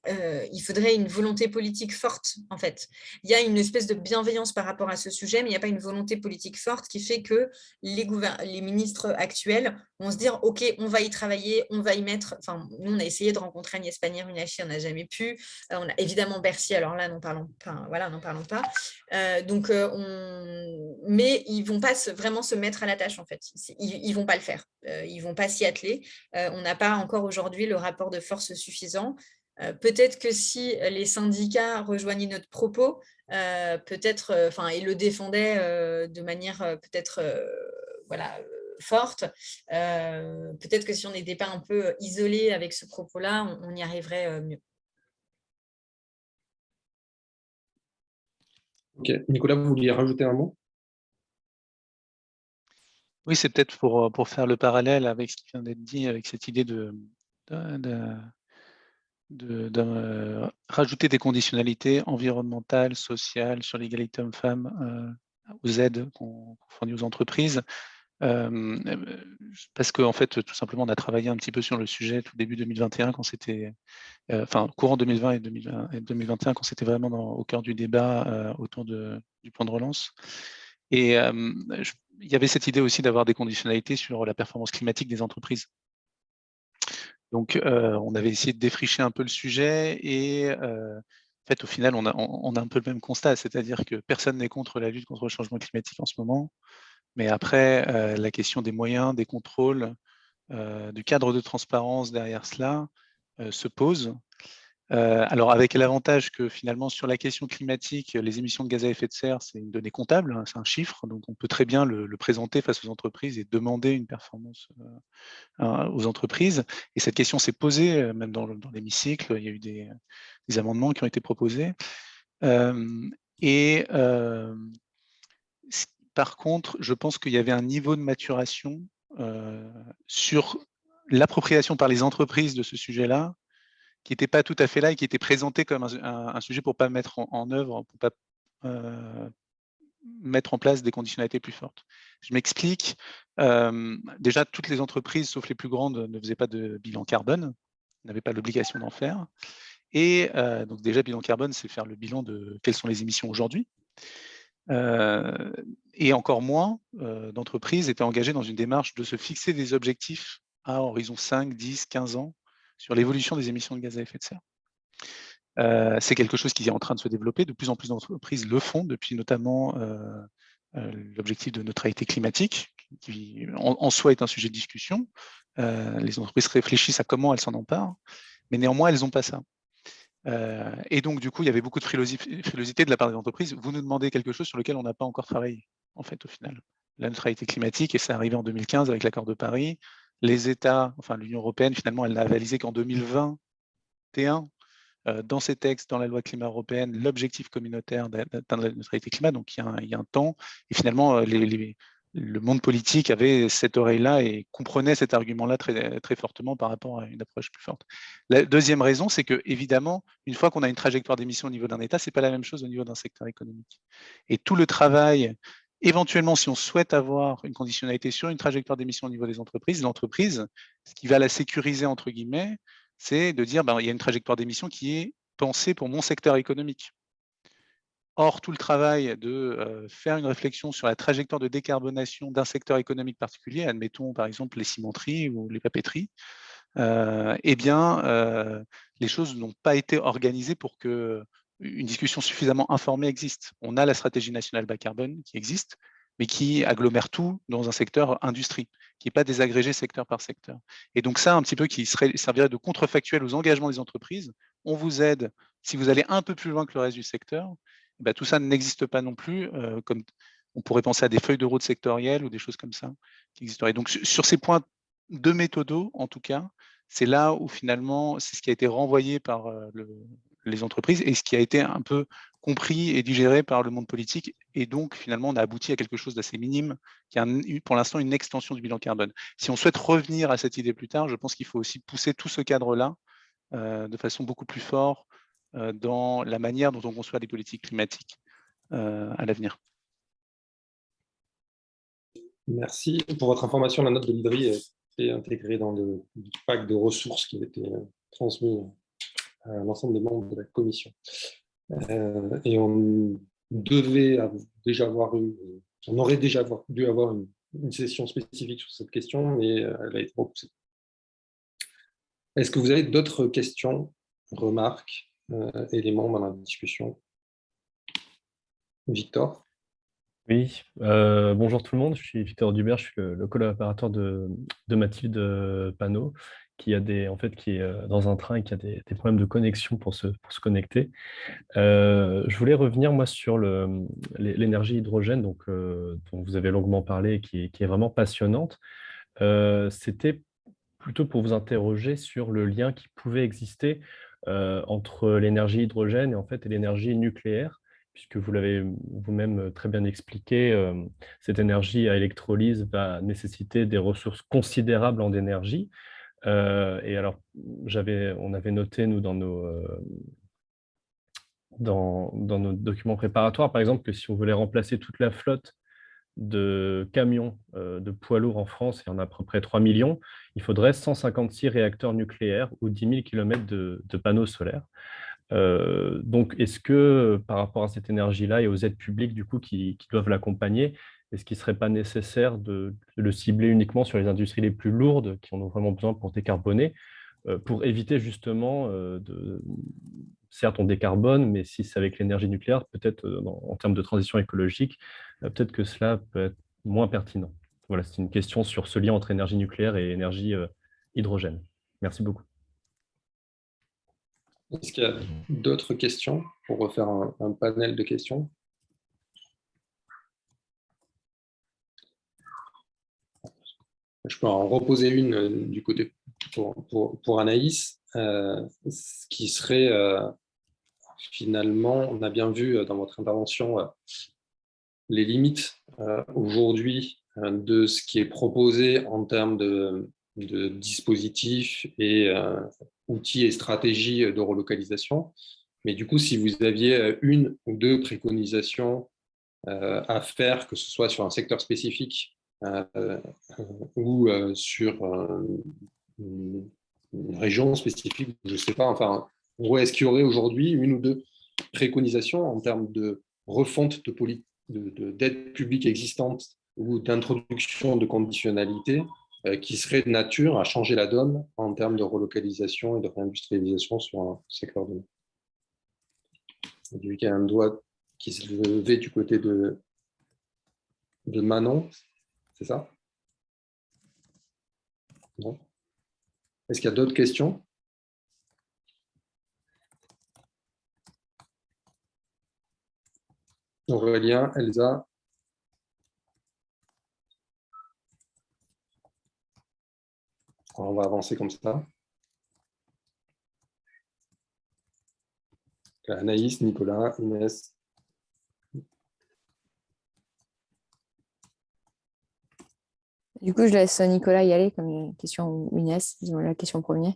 une volonté politique forte, en fait. Il y a une espèce de bienveillance par rapport à ce sujet, mais il n'y a pas une volonté politique forte qui fait que les ministres actuels vont se dire « Ok, on va y travailler, on va y mettre… » Enfin, nous, on a essayé de rencontrer Agnès Pannier-Runacher, on n'a jamais pu. On a évidemment Bercy, alors là, n'en parlons pas. Voilà, n'en parlons pas. Mais ils ne vont pas vraiment se mettre à la tâche, en fait. Ils ne vont pas le faire. Ils ne vont pas s'y atteler. On n'a pas encore aujourd'hui le rapport de force suffisant. Peut-être que si les syndicats rejoignaient notre propos, peut-être, et le défendaient de manière peut-être forte, peut-être que si on n'était pas un peu isolé avec ce propos-là, on y arriverait mieux. Ok, Nicolas, vous vouliez rajouter un mot? Oui, c'est peut-être pour faire le parallèle avec ce qui vient d'être dit, avec cette idée de rajouter des conditionnalités environnementales, sociales, sur l'égalité homme-femme, aux aides qu'on fournit aux entreprises. Parce qu'en fait, tout simplement, on a travaillé un petit peu sur le sujet tout début 2021, quand c'était, courant 2020 et 2021, quand c'était vraiment au cœur du débat autour du plan de relance. Et il y avait cette idée aussi d'avoir des conditionnalités sur la performance climatique des entreprises. Donc, on avait essayé de défricher un peu le sujet et en fait, au final, on a un peu le même constat, c'est-à-dire que personne n'est contre la lutte contre le changement climatique en ce moment. Mais après, la question des moyens, des contrôles, du cadre de transparence derrière cela se pose. Alors, avec l'avantage que finalement, sur la question climatique, les émissions de gaz à effet de serre, c'est une donnée comptable, hein, c'est un chiffre, donc on peut très bien le présenter face aux entreprises et demander une performance aux entreprises. Et cette question s'est posée, même dans l'hémicycle, il y a eu des amendements qui ont été proposés. Par contre, je pense qu'il y avait un niveau de maturation sur l'appropriation par les entreprises de ce sujet-là, qui n'était pas tout à fait là et qui était présenté comme un sujet pour ne pas mettre en œuvre, pour ne pas mettre en place des conditionnalités plus fortes. Je m'explique. Déjà, toutes les entreprises, sauf les plus grandes, ne faisaient pas de bilan carbone, n'avaient pas l'obligation d'en faire. Et donc déjà, bilan carbone, c'est faire le bilan de quelles sont les émissions aujourd'hui. Et encore moins d'entreprises étaient engagées dans une démarche de se fixer des objectifs à horizon 5, 10, 15 ans sur l'évolution des émissions de gaz à effet de serre. C'est quelque chose qui est en train de se développer. De plus en plus d'entreprises le font, depuis notamment l'objectif de neutralité climatique, qui en soi est un sujet de discussion. Les entreprises réfléchissent à comment elles s'en emparent, mais néanmoins, elles n'ont pas ça. Et donc, du coup, il y avait beaucoup de frilosité de la part des entreprises. Vous nous demandez quelque chose sur lequel on n'a pas encore travaillé, en fait, au final. La neutralité climatique, et ça arrivé en 2015 avec l'accord de Paris. Les États, enfin l'Union européenne, finalement, elle n'a avalisé qu'en 2021, dans ses textes, dans la loi climat européenne, l'objectif communautaire d'atteindre la neutralité climat. Donc, il y a un temps. Et finalement, le monde politique avait cette oreille-là et comprenait cet argument-là très, très fortement par rapport à une approche plus forte. La deuxième raison, c'est que, évidemment, une fois qu'on a une trajectoire d'émission au niveau d'un État, ce n'est pas la même chose au niveau d'un secteur économique. Et tout le travail, éventuellement, si on souhaite avoir une conditionnalité sur une trajectoire d'émission au niveau des entreprises, l'entreprise, ce qui va la sécuriser, entre guillemets, c'est de dire il y a une trajectoire d'émission qui est pensée pour mon secteur économique. Or, tout le travail de faire une réflexion sur la trajectoire de décarbonation d'un secteur économique particulier, admettons par exemple les cimenteries ou les papeteries, les choses n'ont pas été organisées pour qu'une discussion suffisamment informée existe. On a la stratégie nationale bas carbone qui existe, mais qui agglomère tout dans un secteur industrie, qui n'est pas désagrégé secteur par secteur. Et donc ça, un petit peu, qui servirait de contrefactuel aux engagements des entreprises. On vous aide si vous allez un peu plus loin que le reste du secteur. Ben, tout ça n'existe pas non plus, comme on pourrait penser à des feuilles de route sectorielles ou des choses comme ça qui existeraient. Donc sur ces points de méthodo, en tout cas, c'est là où finalement, c'est ce qui a été renvoyé par les entreprises et ce qui a été un peu compris et digéré par le monde politique. Et donc, finalement, on a abouti à quelque chose d'assez minime, qui a pour l'instant une extension du bilan carbone. Si on souhaite revenir à cette idée plus tard, je pense qu'il faut aussi pousser tout ce cadre-là de façon beaucoup plus forte dans la manière dont on conçoit les politiques climatiques à l'avenir. Merci. Pour votre information, la note de l'IDRI est intégrée dans le pack de ressources qui a été transmis à l'ensemble des membres de la commission. Et on aurait déjà dû avoir une session spécifique sur cette question, mais elle a été repoussée. Est-ce que vous avez d'autres questions, remarques, éléments dans la discussion? Victor? Oui, bonjour tout le monde, je suis Victor Dubert, je suis le collaborateur de Mathilde Panot, qui est dans un train et qui a des problèmes de connexion pour se connecter. Je voulais revenir moi sur l'énergie hydrogène, dont vous avez longuement parlé et qui est vraiment passionnante. C'était plutôt pour vous interroger sur le lien qui pouvait exister entre l'énergie hydrogène et l'énergie nucléaire, puisque vous l'avez vous-même très bien expliqué, cette énergie à électrolyse va nécessiter des ressources considérables en énergie. Et alors, on avait noté, nous, dans nos documents préparatoires, par exemple, que si on voulait remplacer toute la flotte de camions de poids lourds en France, il y en a à peu près 3 millions, il faudrait 156 réacteurs nucléaires ou 10 000 km de panneaux solaires. Donc, est-ce que par rapport à cette énergie-là et aux aides publiques du coup, qui doivent l'accompagner, est-ce qu'il ne serait pas nécessaire de le cibler uniquement sur les industries les plus lourdes qui en ont vraiment besoin pour décarboner, pour éviter justement certes on décarbone, mais si c'est avec l'énergie nucléaire, peut-être en termes de transition écologique, peut-être que cela peut être moins pertinent. Voilà, c'est une question sur ce lien entre énergie nucléaire et énergie hydrogène. Merci beaucoup. Est-ce qu'il y a d'autres questions pour refaire un panel de questions? Je peux en reposer une du côté pour Anaïs, ce qui serait finalement, on a bien vu dans votre intervention les limites aujourd'hui de ce qui est proposé en termes de dispositifs et outils et stratégies de relocalisation. Mais du coup, si vous aviez une ou deux préconisations à faire, que ce soit sur un secteur spécifique ou sur une région spécifique, je ne sais pas, enfin, est-ce qu'il y aurait aujourd'hui une ou deux préconisations en termes de refonte d'aide publique existante ou d'introduction de conditionnalités qui seraient de nature à changer la donne en termes de relocalisation et de réindustrialisation sur un secteur donné? Il y a un doigt qui se levait du côté de Manon, c'est ça? Non. Est-ce qu'il y a d'autres questions? Aurélien, Elsa? On va avancer comme ça. Anaïs, Nicolas, Inès. Du coup, je laisse Nicolas y aller comme question, ou Inès, disons la question première.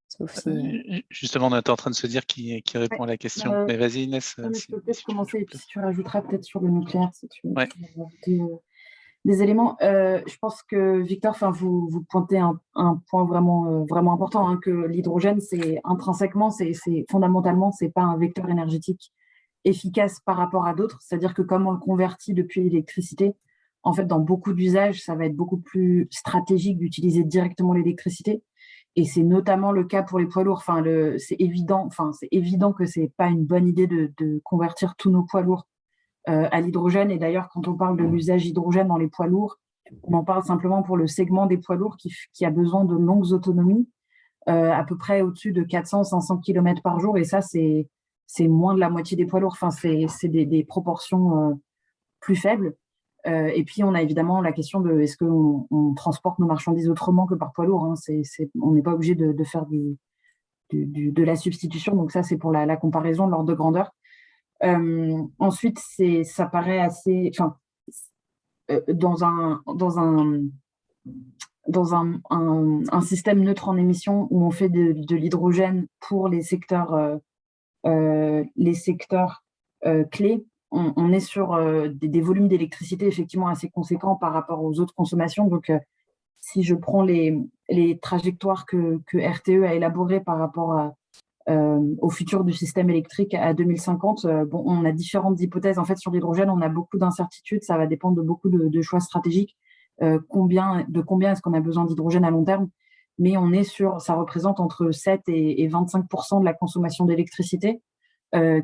Sauf si... Justement, on était en train de se dire qui répond à la question. Mais vas-y, Inès. Je peux peut-être commencer, et puis si tu rajouteras peut-être sur le nucléaire, si tu veux rajouter des éléments. Je pense que, Victor, vous pointez un point vraiment important, hein, que l'hydrogène, c'est intrinsèquement, fondamentalement, c'est pas un vecteur énergétique efficace par rapport à d'autres. C'est-à-dire que comme on le convertit depuis l'électricité, en fait, dans beaucoup d'usages, ça va être beaucoup plus stratégique d'utiliser directement l'électricité. Et c'est notamment le cas pour les poids lourds. C'est évident que c'est pas une bonne idée de convertir tous nos poids lourds à l'hydrogène. Et d'ailleurs, quand on parle de l'usage hydrogène dans les poids lourds, on en parle simplement pour le segment des poids lourds qui a besoin de longues autonomies, à peu près au-dessus de 400-500 km par jour. Et ça, c'est moins de la moitié des poids lourds. Enfin, c'est des proportions plus faibles. Et puis, on a évidemment la question de est-ce qu'on transporte nos marchandises autrement que par poids lourd, hein. On n'est pas obligé de faire de la substitution. Donc ça, c'est pour la comparaison de l'ordre de grandeur. Ensuite, ça paraît assez... Enfin, dans un système neutre en émissions où on fait de l'hydrogène pour les secteurs clés, on est sur des volumes d'électricité effectivement assez conséquents par rapport aux autres consommations. Donc, si je prends les trajectoires que RTE a élaborées par rapport au futur du système électrique à 2050, on a différentes hypothèses. En fait, sur l'hydrogène, on a beaucoup d'incertitudes. Ça va dépendre de beaucoup de choix stratégiques. Combien est-ce qu'on a besoin d'hydrogène à long terme? Mais ça représente entre 7 et 25% de la consommation d'électricité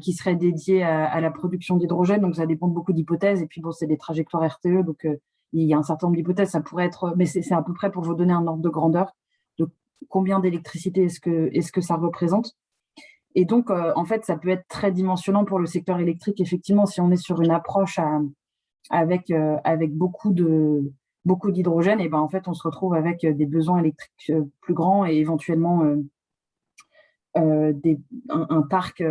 qui serait dédiée à la production d'hydrogène. Donc, ça dépend de beaucoup d'hypothèses. Et puis, c'est des trajectoires RTE. Donc, il y a un certain nombre d'hypothèses. Ça pourrait être... Mais c'est à peu près pour vous donner un ordre de grandeur de combien d'électricité est-ce que ça représente. Et donc, en fait, ça peut être très dimensionnant pour le secteur électrique. Effectivement, si on est sur une approche avec beaucoup d'hydrogène, et ben en fait, on se retrouve avec des besoins électriques plus grands et éventuellement un parc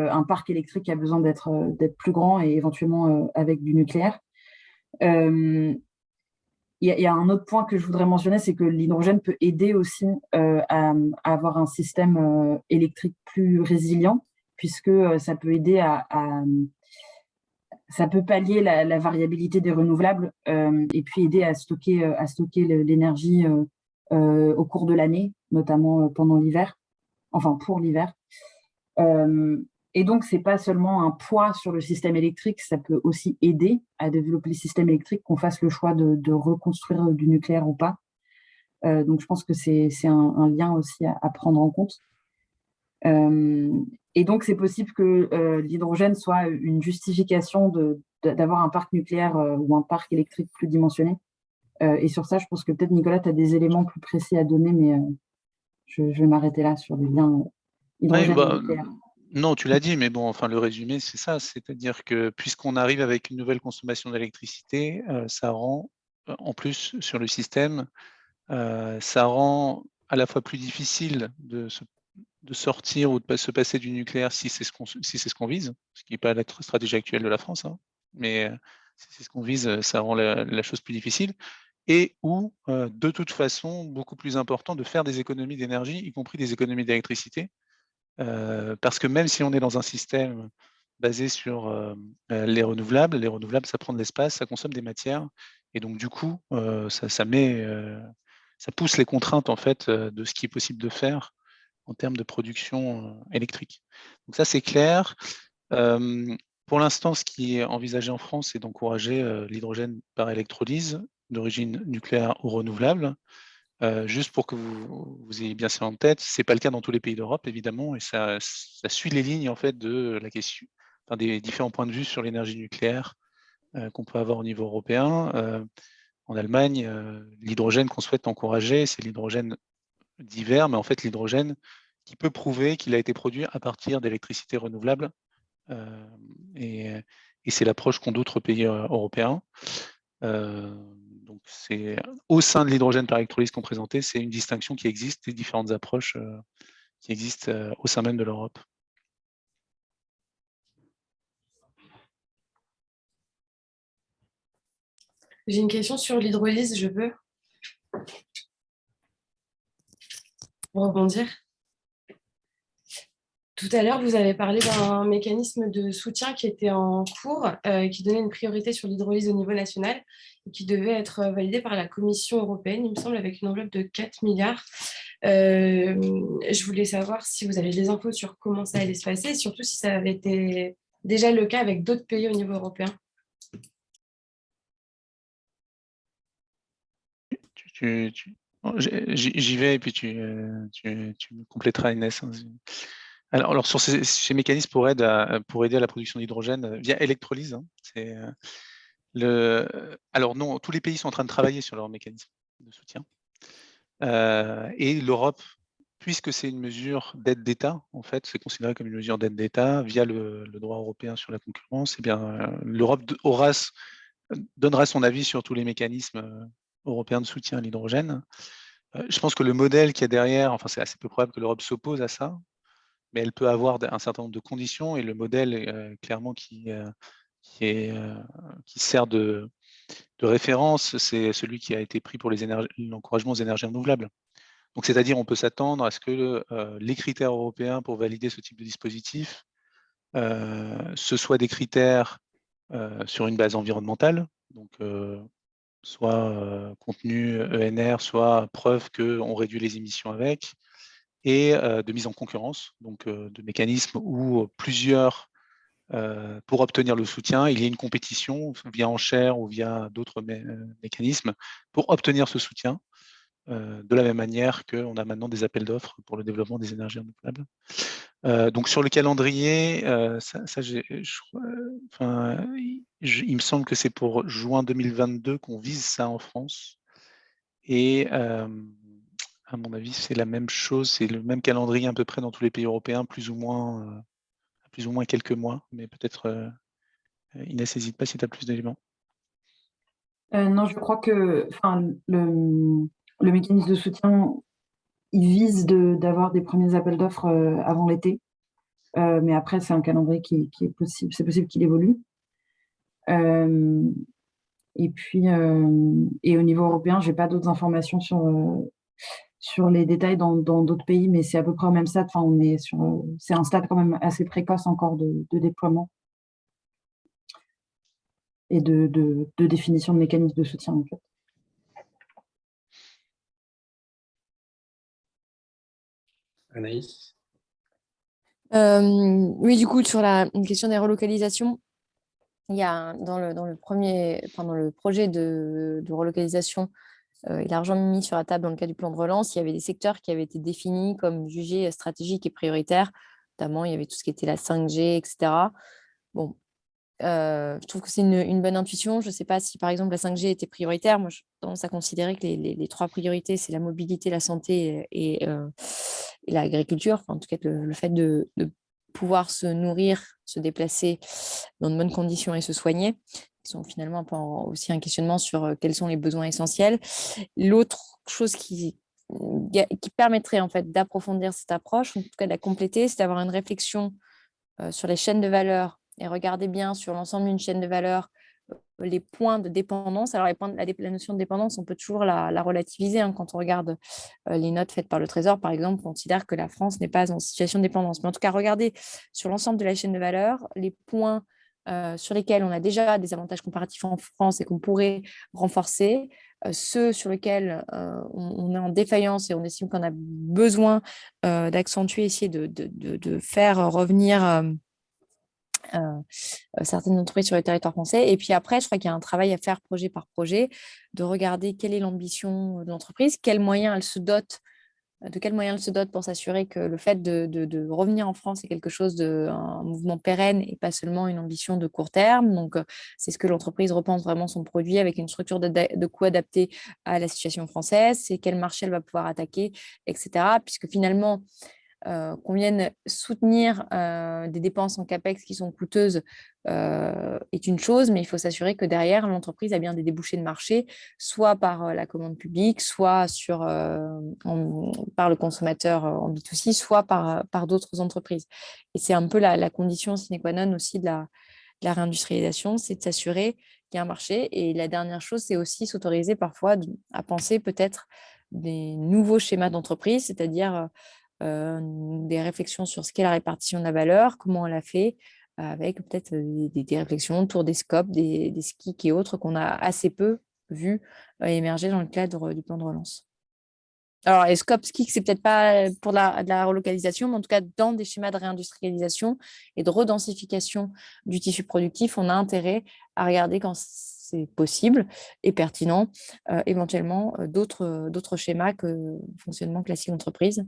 électrique qui a besoin d'être plus grand et éventuellement avec du nucléaire. Il y a un autre point que je voudrais mentionner, c'est que l'hydrogène peut aider aussi à avoir un système électrique plus résilient, puisque ça peut aider ça peut pallier la variabilité des renouvelables et puis aider à stocker l'énergie au cours de l'année, notamment pendant l'hiver, enfin pour l'hiver. Et donc, ce n'est pas seulement un poids sur le système électrique, ça peut aussi aider à développer le système électrique, qu'on fasse le choix de reconstruire du nucléaire ou pas. Donc, je pense que c'est un lien aussi à prendre en compte. Et donc, c'est possible que l'hydrogène soit une justification d'avoir un parc nucléaire ou un parc électrique plus dimensionné. Et sur ça, je pense que peut-être, Nicolas, tu as des éléments plus précis à donner, mais je vais m'arrêter là sur les liens hydrogène et nucléaire. Non, tu l'as dit, mais bon, enfin, le résumé, c'est ça. C'est-à-dire que puisqu'on arrive avec une nouvelle consommation d'électricité, ça rend, en plus, sur le système, ça rend à la fois plus difficile de sortir ou de se passer du nucléaire si c'est ce qu'on vise, ce qui n'est pas la stratégie actuelle de la France, hein, mais si c'est ce qu'on vise, ça rend la chose plus difficile, et ou, de toute façon, beaucoup plus important de faire des économies d'énergie, y compris des économies d'électricité, parce que même si on est dans un système basé sur les renouvelables, ça prend de l'espace, ça consomme des matières, et donc du coup, ça pousse les contraintes en fait de ce qui est possible de faire en termes de production électrique. Donc ça, c'est clair. Pour l'instant, ce qui est envisagé en France, c'est d'encourager l'hydrogène par électrolyse d'origine nucléaire ou renouvelable. Juste pour que vous ayez bien ça en tête, ce n'est pas le cas dans tous les pays d'Europe, évidemment, et ça suit les lignes en fait, de la question, enfin, des différents points de vue sur l'énergie nucléaire qu'on peut avoir au niveau européen. En Allemagne, l'hydrogène qu'on souhaite encourager, c'est l'hydrogène divers, mais en fait l'hydrogène qui peut prouver qu'il a été produit à partir d'électricité renouvelable. Et c'est l'approche qu'ont d'autres pays européens. Donc c'est au sein de l'hydrogène par électrolyse qu'on présentait, c'est une distinction qui existe, des différentes approches qui existent au sein même de l'Europe. J'ai une question sur l'hydrolyse, je peux rebondir. Tout à l'heure, vous avez parlé d'un mécanisme de soutien qui était en cours, qui donnait une priorité sur l'hydrolyse au niveau national et qui devait être validé par la Commission européenne, il me semble, avec une enveloppe de 4 milliards. Je voulais savoir si vous avez des infos sur comment ça allait se passer et surtout si ça avait été déjà le cas avec d'autres pays au niveau européen. J'y vais et puis tu me compléteras, Inès. Alors sur ces mécanismes pour aider à la production d'hydrogène via électrolyse, hein, alors non, tous les pays sont en train de travailler sur leur mécanisme de soutien. Et l'Europe, puisque c'est une mesure d'aide d'État, en fait, c'est considéré comme une mesure d'aide d'État via le droit européen sur la concurrence, eh bien, l'Europe donnera son avis sur tous les mécanismes européens de soutien à l'hydrogène. Je pense que le modèle qu'il y a derrière, enfin, c'est assez peu probable que l'Europe s'oppose à ça, mais elle peut avoir un certain nombre de conditions, et le modèle, clairement, qui sert de référence, c'est celui qui a été pris pour l'encouragement aux énergies renouvelables. Donc, c'est-à-dire, on peut s'attendre à ce que les critères européens pour valider ce type de dispositif, ce soient des critères sur une base environnementale, donc soit contenu ENR, soit preuve qu'on réduit les émissions avec, et de mise en concurrence, donc de mécanismes où plusieurs, pour obtenir le soutien, il y a une compétition via enchère ou via d'autres mécanismes pour obtenir ce soutien, de la même manière qu'on a maintenant des appels d'offres pour le développement des énergies renouvelables. Donc sur le calendrier, il me semble que c'est pour juin 2022 qu'on vise ça en France. Et à mon avis, c'est la même chose, c'est le même calendrier à peu près dans tous les pays européens, plus ou moins quelques mois, mais peut-être Inès, n'hésite pas si tu as plus d'éléments. Non, je crois que le mécanisme de soutien, il vise d'avoir des premiers appels d'offres avant l'été. Mais après, c'est un calendrier qui est possible. C'est possible qu'il évolue. Et puis, et au niveau européen, je n'ai pas d'autres informations sur les détails dans d'autres pays, mais c'est à peu près au même stade. Enfin, c'est un stade quand même assez précoce encore de déploiement et de définition de mécanismes de soutien, en fait. Anaïs? Oui, du coup, sur une question des relocalisations, il y a dans le projet de relocalisation et l'argent mis sur la table dans le cadre du plan de relance, il y avait des secteurs qui avaient été définis comme jugés stratégiques et prioritaires. Notamment, il y avait tout ce qui était la 5G, etc. Bon, je trouve que c'est une bonne intuition. Je ne sais pas si, par exemple, la 5G était prioritaire. Moi, je tendance à considérer que les trois priorités, c'est la mobilité, la santé et l'agriculture. Enfin, en tout cas, le fait de pouvoir se nourrir, se déplacer dans de bonnes conditions et se soigner, qui sont finalement aussi un questionnement sur quels sont les besoins essentiels. L'autre chose qui permettrait en fait d'approfondir cette approche, en tout cas de la compléter, c'est d'avoir une réflexion sur les chaînes de valeur et regarder bien sur l'ensemble d'une chaîne de valeur les points de dépendance. Alors, la notion de dépendance, on peut toujours la relativiser. Hein. Quand on regarde les notes faites par le Trésor, par exemple, on considère que la France n'est pas en situation de dépendance. Mais en tout cas, regardez sur l'ensemble de la chaîne de valeur les points sur lesquels on a déjà des avantages comparatifs en France et qu'on pourrait renforcer, ceux sur lesquels on est en défaillance et on estime qu'on a besoin d'accentuer, essayer de faire revenir certaines entreprises sur le territoire français. Et puis après, je crois qu'il y a un travail à faire projet par projet, de regarder quelle est l'ambition de l'entreprise, de quels moyens elle se dote pour s'assurer que le fait de revenir en France est quelque chose un mouvement pérenne et pas seulement une ambition de court terme. Donc, c'est ce que l'entreprise repense vraiment son produit avec une structure de coût adaptée à la situation française, c'est quel marché elle va pouvoir attaquer, etc. Puisque finalement, qu'on vienne soutenir des dépenses en CAPEX qui sont coûteuses est une chose, mais il faut s'assurer que derrière, l'entreprise a bien des débouchés de marché, soit par la commande publique, soit par le consommateur en B2C, soit par d'autres entreprises. Et c'est un peu la condition sine qua non aussi de la réindustrialisation, c'est de s'assurer qu'il y a un marché. Et la dernière chose, c'est aussi s'autoriser parfois à penser peut-être des nouveaux schémas d'entreprise, c'est-à-dire des réflexions sur ce qu'est la répartition de la valeur, comment on l'a fait, avec peut-être des réflexions autour des scopes, des SKIC et autres qu'on a assez peu vu émerger dans le cadre du plan de relance. Alors, les scopes SKIC, c'est peut-être pas pour de la relocalisation, mais en tout cas, dans des schémas de réindustrialisation et de redensification du tissu productif, on a intérêt à regarder quand c'est possible et pertinent, éventuellement d'autres schémas que le fonctionnement classique d'entreprise,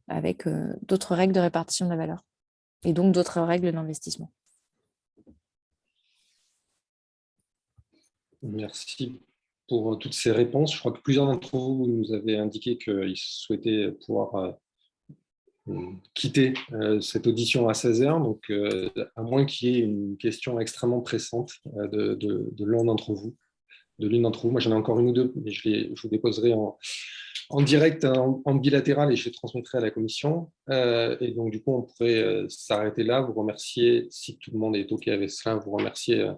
avec d'autres règles de répartition de la valeur. et donc d'autres règles d'investissement. Merci pour toutes ces réponses. Je crois que plusieurs d'entre vous nous avaient indiqué qu'ils souhaitaient pouvoir quitter cette audition à 16h. Donc, à moins qu'il y ait une question extrêmement pressante de l'un d'entre vous, de l'une d'entre vous. Moi, j'en ai encore une ou deux, mais je vous déposerai en direct, en bilatéral, et je les transmettrai à la commission. Et donc, du coup, on pourrait s'arrêter là. Vous remercier, si tout le monde est OK avec cela, vous remercier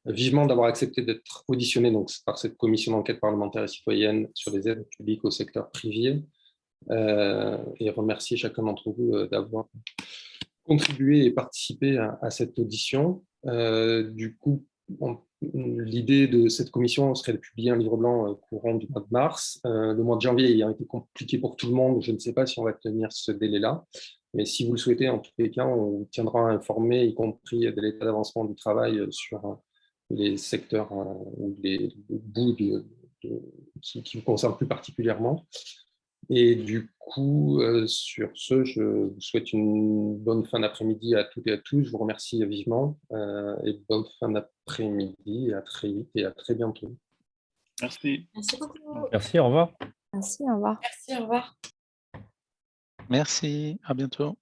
vivement d'avoir accepté d'être auditionné donc, par cette commission d'enquête parlementaire et citoyenne sur les aides publiques au secteur privé, et remercier chacun d'entre vous d'avoir contribué et participé à cette audition. Du coup, l'idée de cette commission serait de publier un livre blanc courant du mois de mars. Le mois de janvier ayant été compliqué pour tout le monde, je ne sais pas si on va tenir ce délai-là. Mais si vous le souhaitez, en tous les cas, on vous tiendra informé, y compris de l'état d'avancement du travail sur les secteurs ou les bouts qui vous concernent plus particulièrement. Et du coup, sur ce, je vous souhaite une bonne fin d'après-midi à toutes et à tous. Je vous remercie vivement et bonne fin d'après-midi, à très vite et à très bientôt. Merci. Merci beaucoup. Merci, au revoir. Merci, au revoir. Merci, au revoir. Merci, à bientôt.